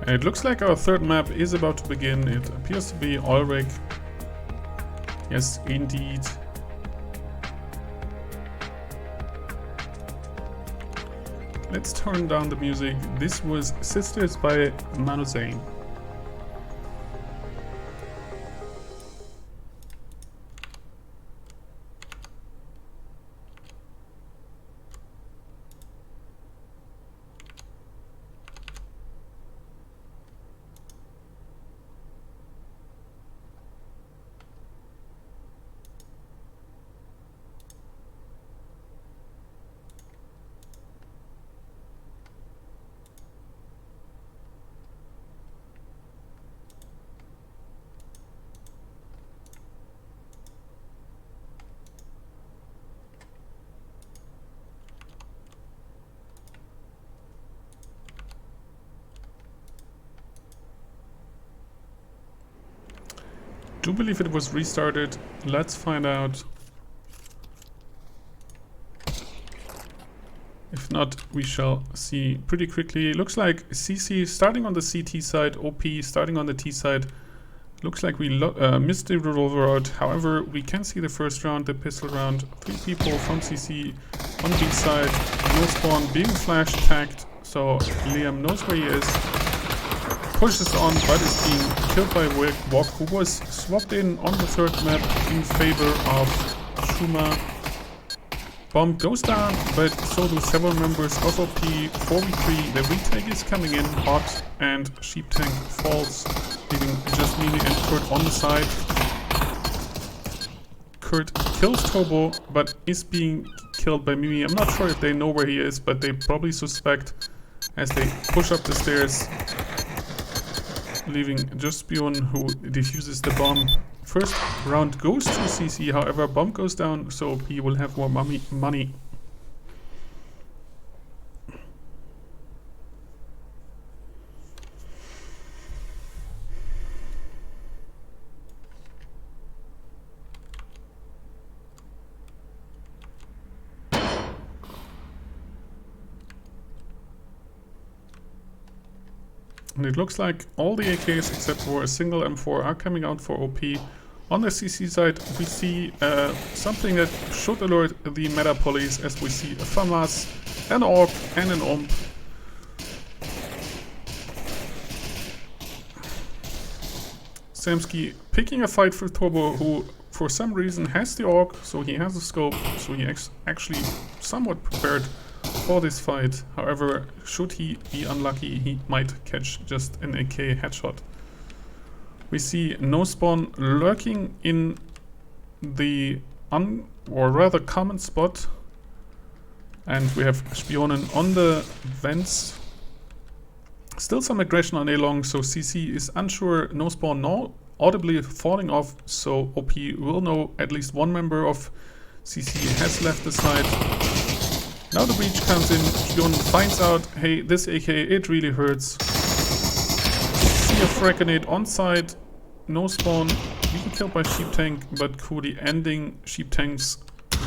And it looks like our third map is about to begin. It appears to be Ulrich. Yes, indeed. Let's turn down the music. This was Sisters by Manu Zayn. Do believe it was restarted. Let's find out. If not, we shall see pretty quickly. Looks like CC starting on the CT side, OP starting on the T side. Looks like we missed the revolver out. However, we can see the first round, the pistol round. 3 people from CC on B side. No spawn being flash tagged, so Liam knows where he is. Pushes on, but is being killed by Wok, who was swapped in on the third map in favor of Shuma. Bomb goes down, but so do several members of OP. 4v3, the retake is coming in hot, and Sheep Tank falls, leaving just Mimi and Kurt on the side. Kurt kills Turbo, but is being killed by Mimi. I'm not sure if they know where he is, but they probably suspect as they push up the stairs, leaving just Bjorn, who defuses the bomb. First round goes to CC, however, bomb goes down, so he will have more money. And it looks like all the AKs except for a single M4 are coming out for OP. On the CC side, we see something that should alert the meta police, as we see a FAMAS, an AUG, and an OMP. Samsky picking a fight for Turbo, who for some reason has the AUG, so he has a scope, so he actually somewhat prepared for this fight. However, should he be unlucky, he might catch just an AK headshot. We see no spawn lurking in the or rather common spot, and we have Spionen on the vents. Still some aggression on A long, so CC is unsure. No spawn, no audibly falling off, so OP will know at least one member of CC has left the site. Now the breach comes in. Spion finds out, hey, this AK, it really hurts. See a frag grenade on site. No spawn, being killed by Sheep Tank, but Cody ending Sheep Tank's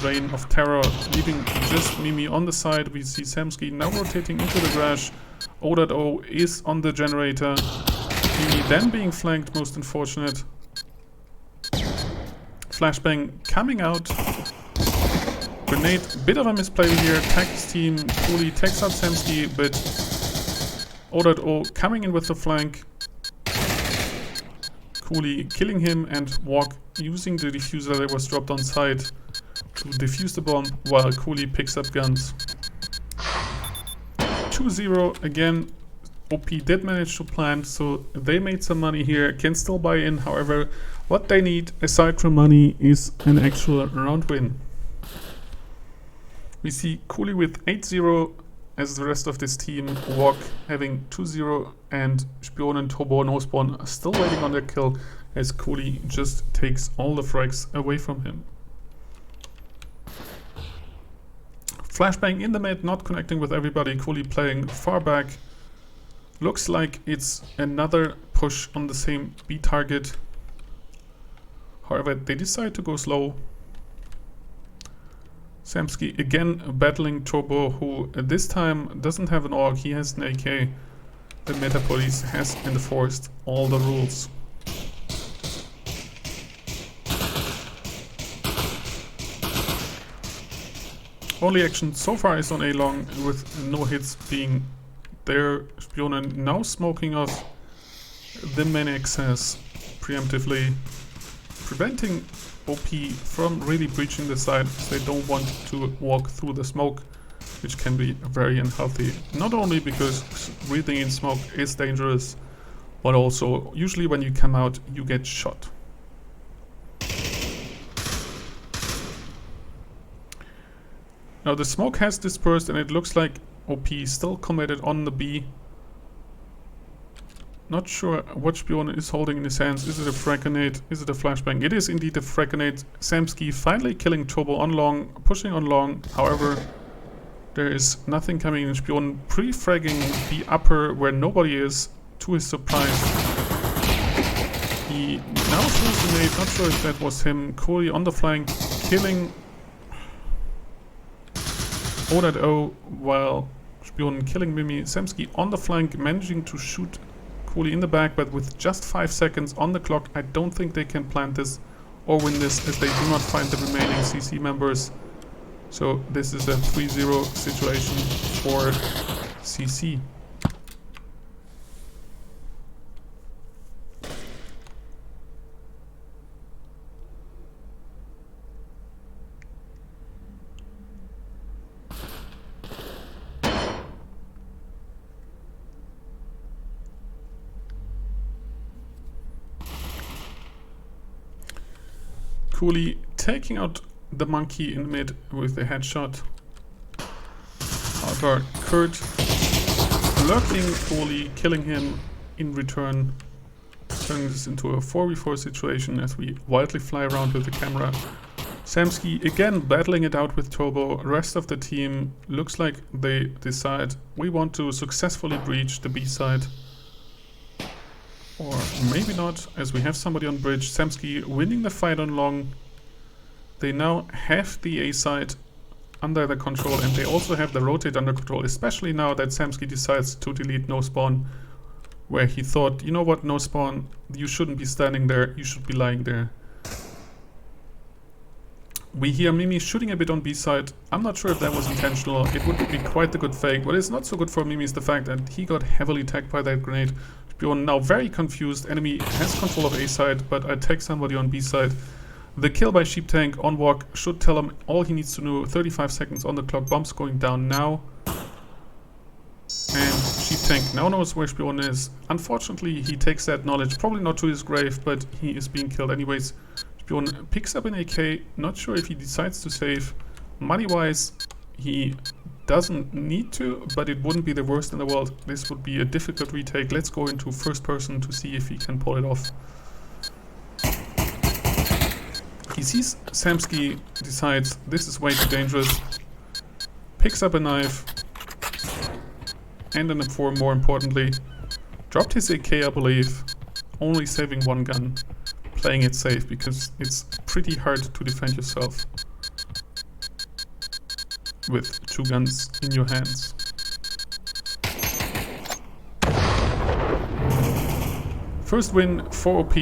reign of terror, leaving just Mimi on the side. We see Samsky now rotating into the garage. O.O is on the generator. Mimi then being flanked, most unfortunate. Flashbang coming out. Grenade, bit of a misplay here. Tags team, Cody takes out Samsky, but O.O coming in with the flank. Cooley killing him, and Walk using the diffuser that was dropped on site to defuse the bomb, while Cooley picks up guns. 2-0 again. OP did manage to plant, so they made some money here, can still buy in. However, what they need aside from money is an actual round win. We see Cooley with 8-0 as the rest of this team, Walk having 2-0, and Spion and Turbo no spawn are still waiting on their kill, as Cooley just takes all the frags away from him. Flashbang in the mid, not connecting with everybody. Cooley playing far back. Looks like it's another push on the same B target. However, they decide to go slow. Samsky again battling Turbo, who this time doesn't have an AUG, he has an AK. the Meta Police has enforced all the rules. Only action so far is on A long, with no hits being there. Spione now smoking off the main access preemptively, preventing OP from really breaching the side, as they don't want to walk through the smoke, which can be very unhealthy. Not only because breathing in smoke is dangerous, but also usually when you come out you get shot. Now the smoke has dispersed and it looks like OP is still committed on the B. Not sure what Spione is holding in his hands. Is it a frag grenade? Is it a flashbang? It is indeed a frag grenade. Samsky finally killing Turbo on long, pushing on long. However, there is nothing coming in. Spione pre-fragging the upper where nobody is, to his surprise. He now throws a nade. Not sure if that was him. Cooley on the flank, killing O.O, while Spione killing Mimi. Samsky on the flank, managing to shoot Cooley in the back, but with just 5 seconds on the clock, I don't think they can plant this or win this, as they do not find the remaining CC members. So this is a 3-0 situation for CC. Cooley taking out the monkey in mid with a headshot. However, Kurt lurking Cooley, killing him in return, turning this into a 4v4 situation as we wildly fly around with the camera. Samsky again battling it out with Turbo. Rest of the team looks like they decide we want to successfully breach the B side. Or maybe not, as we have somebody on bridge. Samsky winning the fight on long. They now have the A side under the control, and they also have the rotate under control, especially now that Samsky decides to delete no spawn, where he thought, you know what, no spawn, you shouldn't be standing there, you should be lying there. We hear Mimi shooting a bit on B side. I'm not sure if that was intentional. It would be quite the good fake. What is not so good for Mimi is the fact that he got heavily tagged by that grenade. Spione now very confused. Enemy has control of A side, but I tag somebody on B side. The kill by Sheep Tank on walk should tell him all he needs to know. 35 seconds on the clock. Bombs going down now. And Sheep Tank now knows where Spione is. Unfortunately, he takes that knowledge, probably not to his grave, but he is being killed anyways. Spione picks up an AK, not sure if he decides to save. Money-wise, he doesn't need to, but it wouldn't be the worst in the world. This would be a difficult retake. Let's go into first person to see if he can pull it off. He sees Samsky, decides this is way too dangerous, picks up a knife, and an M4 more importantly. Dropped his AK, I believe, only saving one gun. Playing it safe, because it's pretty hard to defend yourself with 2 guns in your hands. First win for OP.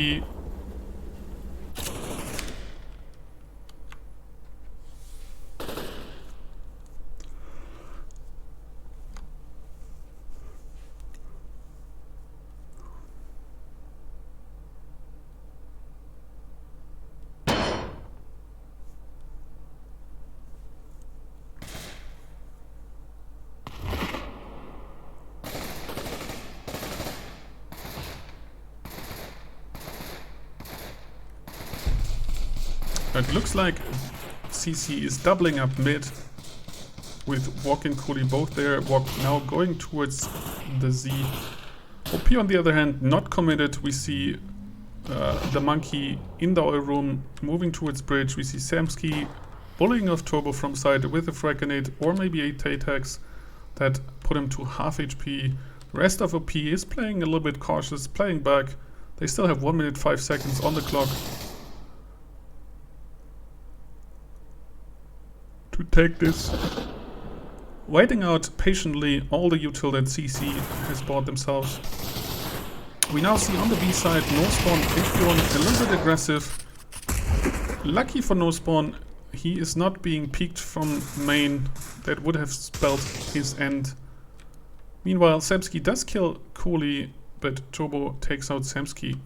It looks like CC is doubling up mid with Walk and Cooley both there. Walk now going towards the Z. OP on the other hand not committed. We see the monkey in the oil room moving towards bridge. We see Samsky bullying off Turbo from side with a frag grenade or maybe 8 attacks that put him to half HP. Rest of OP is playing a little bit cautious, playing back. They still have 1 minute 5 seconds on the clock to take this waiting out patiently all the util that CC has bought themselves. We now see on the B side no spawn if you're a little bit aggressive. Lucky for no spawn, he is not being peeked from main. That would have spelled his end. Meanwhile, Samsky does kill Cooley, but Turbo takes out Samsky.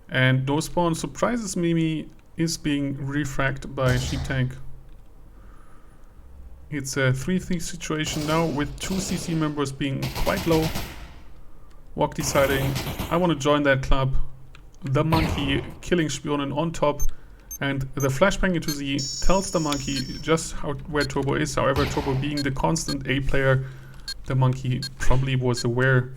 And no spawn surprises Mimi is being refragged by Sheep Tank. It's a 3-3 situation now with 2 CC members being quite low. Wok deciding, I want to join that club. The monkey killing Spionen on top. And the flashbang into Z tells the monkey just where Turbo is. However, Turbo being the constant A player, the monkey probably was aware.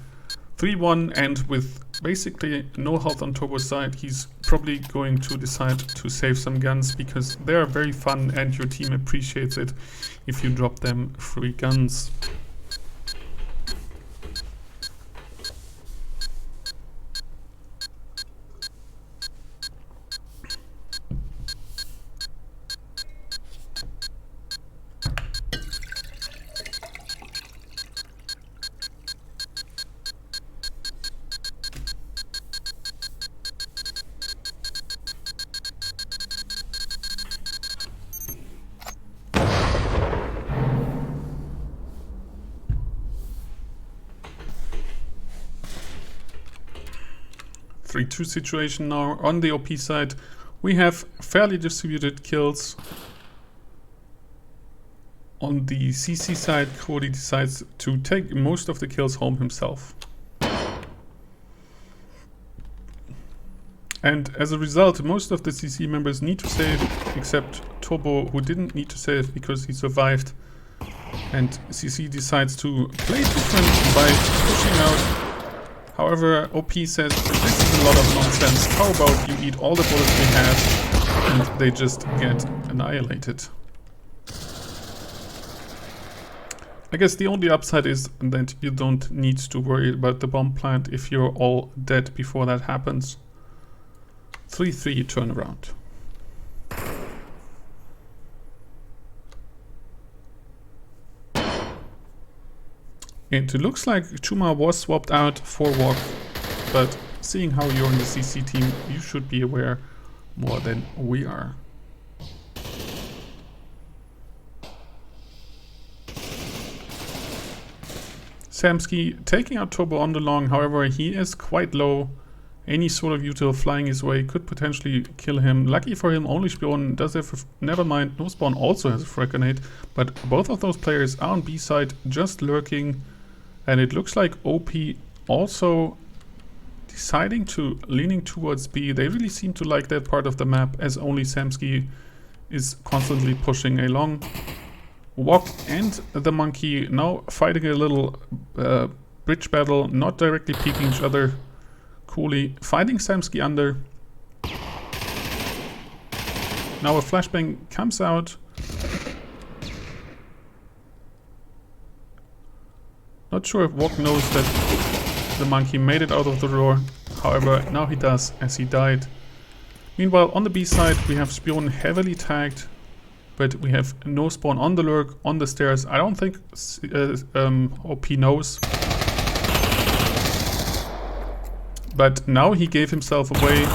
3-1, and with basically no health on Turbo's side, he's probably going to decide to save some guns because they are very fun and your team appreciates it if you drop them free guns. Two situation now. On the OP side, we have fairly distributed kills. On the CC side, Cody decides to take most of the kills home himself. And as a result, most of the CC members need to save, except Turbo, who didn't need to save because he survived. And CC decides to play different by pushing out. However, OP says, this is a lot of nonsense, how about you eat all the bullets we have, and they just get annihilated. I guess the only upside is that you don't need to worry about the bomb plant if you're all dead before that happens. 3-3 turnaround. It looks like Chuma was swapped out for Wok, but seeing how you're in the CC team, you should be aware more than we are. Samsky taking out Turbo on the long, however he is quite low. Any sort of util flying his way could potentially kill him. Lucky for him, only Spion does have never mind, no spawn also has a frag grenade, but both of those players are on B side just lurking. And it looks like OP also deciding to leaning towards B. They really seem to like that part of the map, as only Samsky is constantly pushing along. Wok and the monkey now fighting a little bridge battle, not directly peeking each other. Coolly fighting Samsky under. Now a flashbang comes out. Not sure if Wok knows that the monkey made it out of the door. However, now he does, as he died. Meanwhile, on the B side, we have Spion heavily tagged, but we have no spawn on the lurk, on the stairs. I don't think OP knows. But now he gave himself away,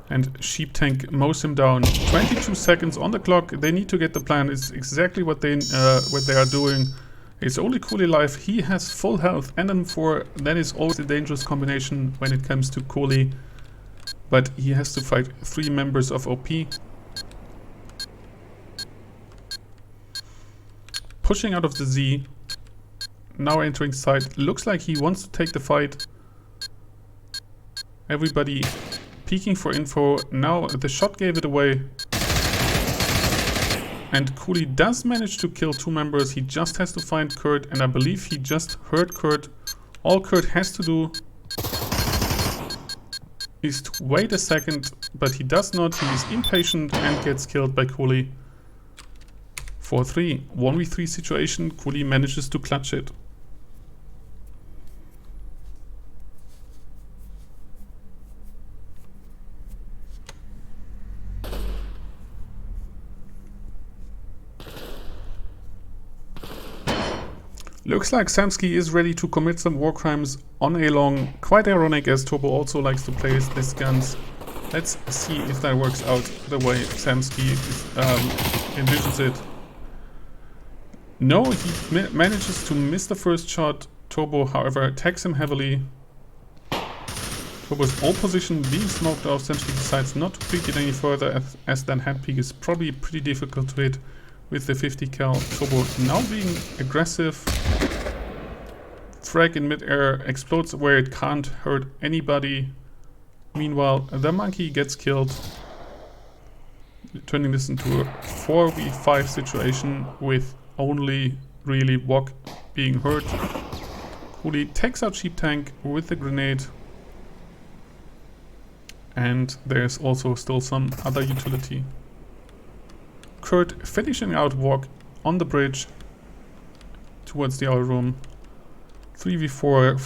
and Sheep Tank mows him down. 22 seconds on the clock. They need to get the plan. It's exactly what they are doing. It's only Cooley alive. He has full health and M4. That is always a dangerous combination when it comes to Cooley. But he has to fight 3 members of OP. Pushing out of the Z. Now entering side. Looks like he wants to take the fight. Everybody peeking for info. Now the shot gave it away. And Cooley does manage to kill 2 members. He just has to find Kurt, and I believe he just heard Kurt. All Kurt has to do is to wait a second, but he does not. He is impatient and gets killed by Cooley. 4-3. 1v3 situation. Cooley manages to clutch it. Looks like Samsky is ready to commit some war crimes on a long. Quite ironic, as Turbo also likes to play these guns. Let's see if that works out the way Samsky envisions it. No, he manages to miss the first shot. Turbo, however, attacks him heavily. Turbo's all position being smoked off. Samsky decides not to peek it any further, as that hand peek is probably pretty difficult to hit with the 50 cal. Turbo now being aggressive. Frag in mid-air, explodes where it can't hurt anybody. Meanwhile, the monkey gets killed, turning this into a 4v5 situation with only really Wok being hurt. Cooley takes out Sheep Tank with the grenade. And there's also still some other utility. Kurt finishing out Wok on the bridge towards the outer room. 3v4,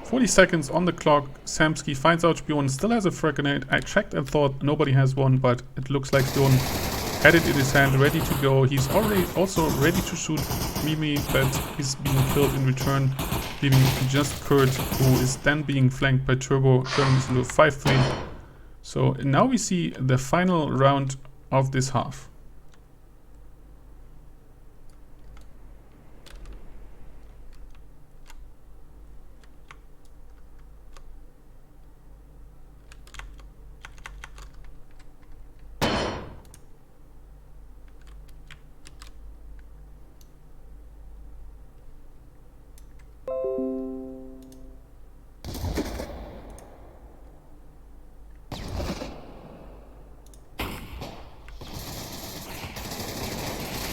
40 seconds on the clock. Samsky finds out Bjorn still has a frag grenade. I checked and thought nobody has one, but it looks like Bjorn had it in his hand, ready to go. He's already also ready to shoot Mimi, but he's being killed in return, leaving just Kurt, who is then being flanked by Turbo, turning this into a 5-3. So now we see the final round of this half.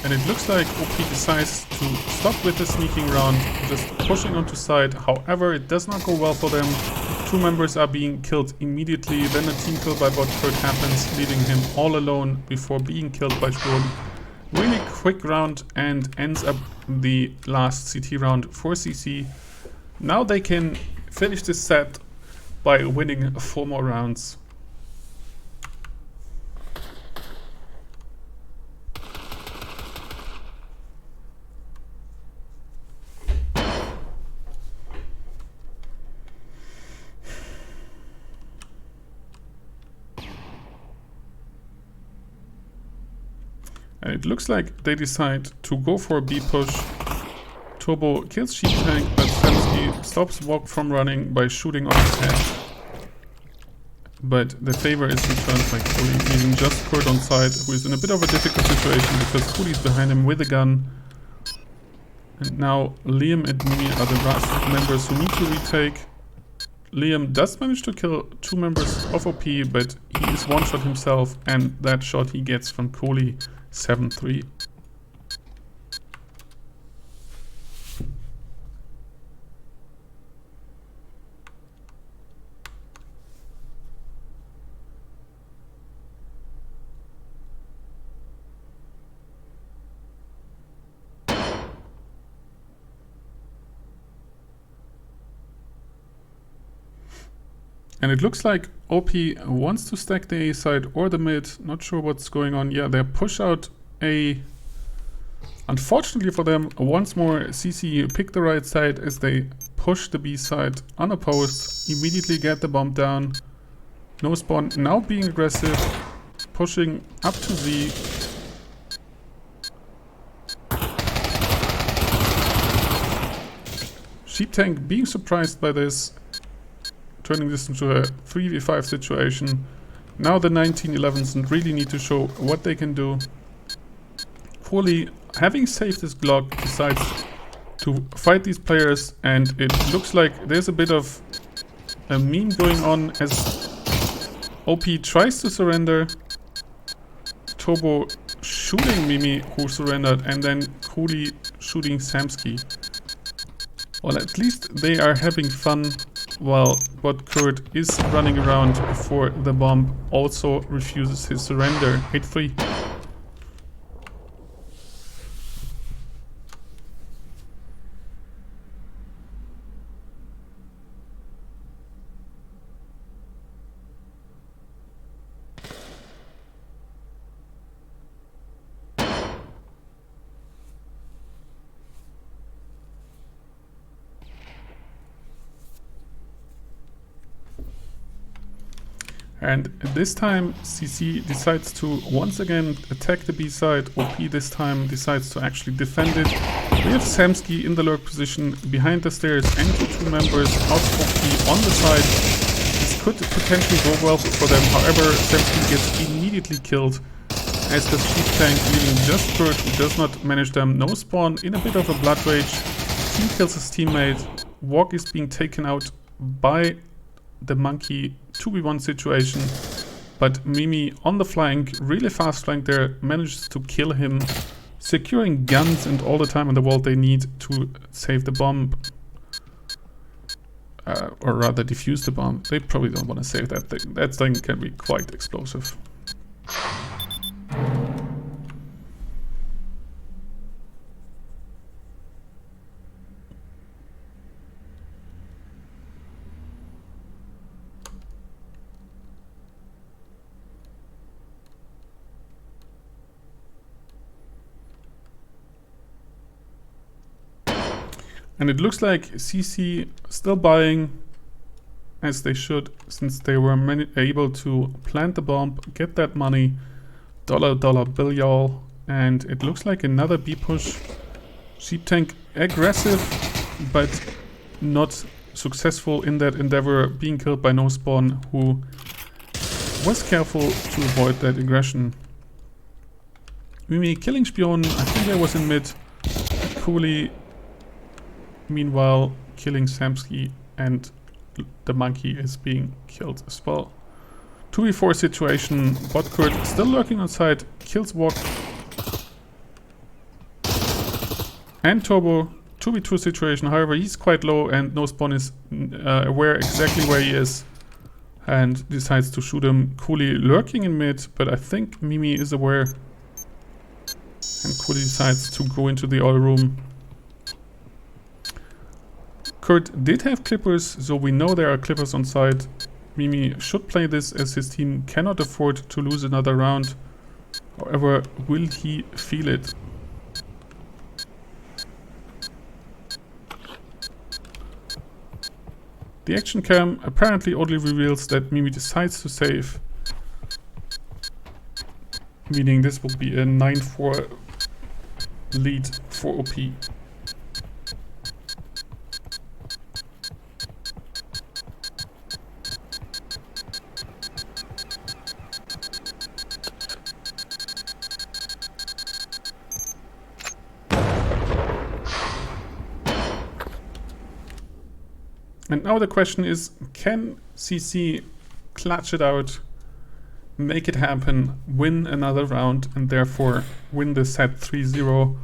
And it looks like OP decides to stop with the sneaking round, just pushing onto side. However, it does not go well for them. 2 members are being killed immediately. Then a team kill by bot Kurt happens, leaving him all alone before being killed by Sturm. Really quick round, and ends up the last CT round for CC. Now they can finish this set by winning 4 more rounds. And it looks like they decide to go for a B push. Turbo kills Sheep Tank, but Samsky stops Wok from running by shooting on his head. But the favor is returned by Cooley, leaving just Kurt on side, who is in a bit of a difficult situation because Cooley's behind him with a gun. And now Liam and Mimi are the last members who need to retake. Liam does manage to kill 2 members of OP, but he is one-shot himself, and that shot he gets from Cooley, 7-3. And it looks like OP wants to stack the A side or the mid. Not sure what's going on. Yeah, they push out A. Unfortunately for them, once more CC pick the right side as they push the B side unopposed. Immediately get the bomb down. No spawn. Now being aggressive. Pushing up to Z. Sheep Tank being surprised by this, turning this into a 3v5 situation. Now the 1911s really need to show what they can do. Cooley, having saved his Glock, decides to fight these players, and it looks like there's a bit of a meme going on as OP tries to surrender. Turbo shooting Mimi, who surrendered, and then Cooley shooting Samsky. Well, at least they are having fun, while what Kurt is running around before the bomb also refuses his surrender. 8-3. And this time CC decides to once again attack the B side. OP this time decides to actually defend it. We have Samsky in the lurk position behind the stairs and 2 members of OP on the side. This could potentially go well for them. However, Samsky gets immediately killed as the sheep tank, leaving just Kurt, who does not manage them. No spawn, in a bit of a blood rage. Team kills his teammate. Walk is being taken out by the monkey 2v1 situation, but Mimi on the flank, really fast flank there, manages to kill him, securing guns and all the time in the world they need to save the bomb, or rather defuse the bomb. They probably don't want to save that thing. That thing can be quite explosive. And it looks like CC still buying, as they should, since they were able to plant the bomb, get that money, dollar bill y'all, and it looks like another B push. Sheep tank aggressive, but not successful in that endeavor, being killed by No Spawn, who was careful to avoid that aggression. Mimi killing Spion, I think that was in mid. Coolly meanwhile killing Samsky, and the monkey is being killed as well. 2v4 situation, bot Kurt still lurking on side, kills Walk and Turbo. 2v2 situation, however he's quite low and No Spawn is aware exactly where he is and decides to shoot him. Coolly lurking in mid, but I think Mimi is aware and Coolly decides to go into the oil room. Kurt did have clippers, so we know there are clippers on site. Mimi should play this as his team cannot afford to lose another round. However, will he feel it? The action cam apparently only reveals that Mimi decides to save, meaning this will be a 9-4 lead for OP. And now the question is, can CC clutch it out, make it happen, win another round, and therefore win the set 3-0,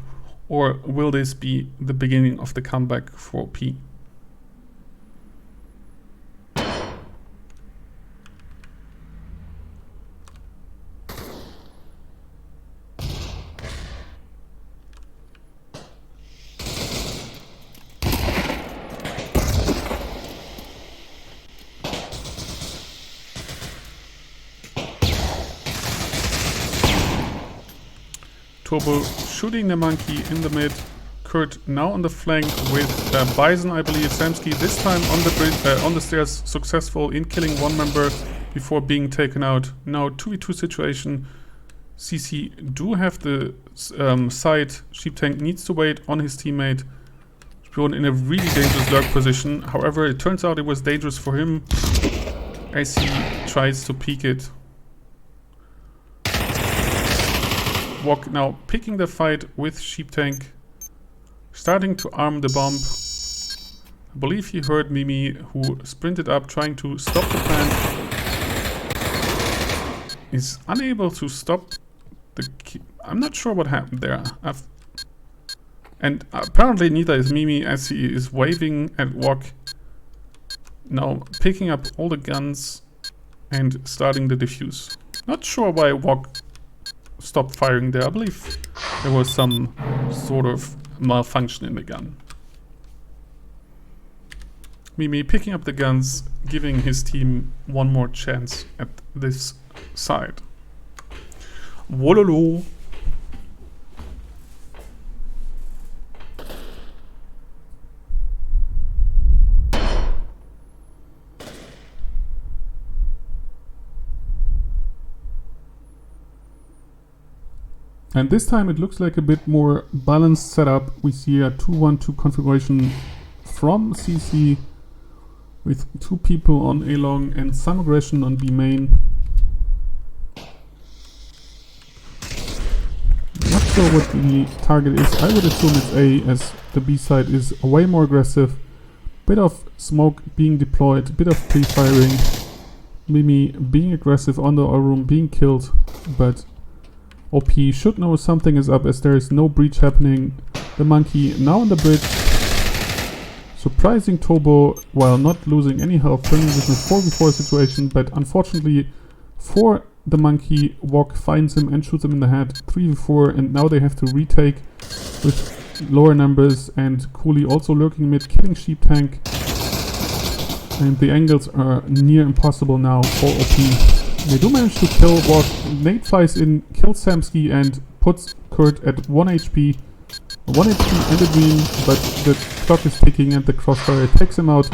or will this be the beginning of the comeback for P? Turbo shooting the monkey in the mid. Kurt now on the flank with Bison, I believe. Samsky this time on the stairs, successful in killing one member before being taken out. Now 2v2 situation. CC do have the side. Sheep tank needs to wait on his teammate. Spion in a really dangerous lurk position. However, it turns out it was dangerous for him as he tries to peek it. Walk now picking the fight with Sheep Tank, starting to arm the bomb. I believe he heard Mimi, who sprinted up trying to stop the plant. Is unable to stop the... I'm not sure what happened there. And apparently neither is Mimi, as he is waving at Walk. Now picking up all the guns and starting the defuse. Not sure why Walk stopped firing there. I believe there was some sort of malfunction in the gun. Mimi picking up the guns, giving his team one more chance at this side. Wololo. And this time it looks like a bit more balanced setup. We see a 2-1-2 configuration from CC with 2 people on A long and some aggression on B main. Not sure what the target is. I would assume it's A, as the B side is way more aggressive. Bit of smoke being deployed, bit of pre-firing. Mimi being aggressive on the oil room, being killed, but OP should know something is up as there is no breach happening. The monkey now on the bridge. Surprising Turbo while not losing any health, turning this in a 4v4 situation, but unfortunately for the monkey, Wok finds him and shoots him in the head. 3v4, and now they have to retake with lower numbers, and Cooley also lurking mid, killing Sheep Tank. And the angles are near impossible now for OP. They do manage to kill Wok. Nate flies in, kills Samsky and puts Kurt at 1 HP. 1 HP and a dream, but the clock is ticking and the crossfire takes him out.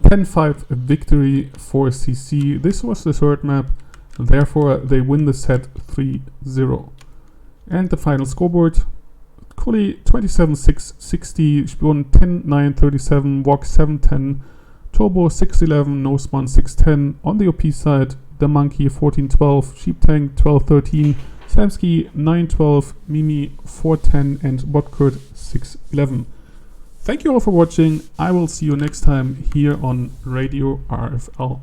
10-5 victory for CC. This was the third map, therefore they win the set 3-0. And the final scoreboard. Cooley 27-6-60, Spion 10-9-37, Wok 7-10, Turbo 6-11, No Spawn 6-10. On the OP side, the monkey 14-12, Sheep Tank 12-13, Samsky 9-12, Mimi 4-10, and Botkurt 6-11. Thank you all for watching. I will see you next time here on Radio RFL.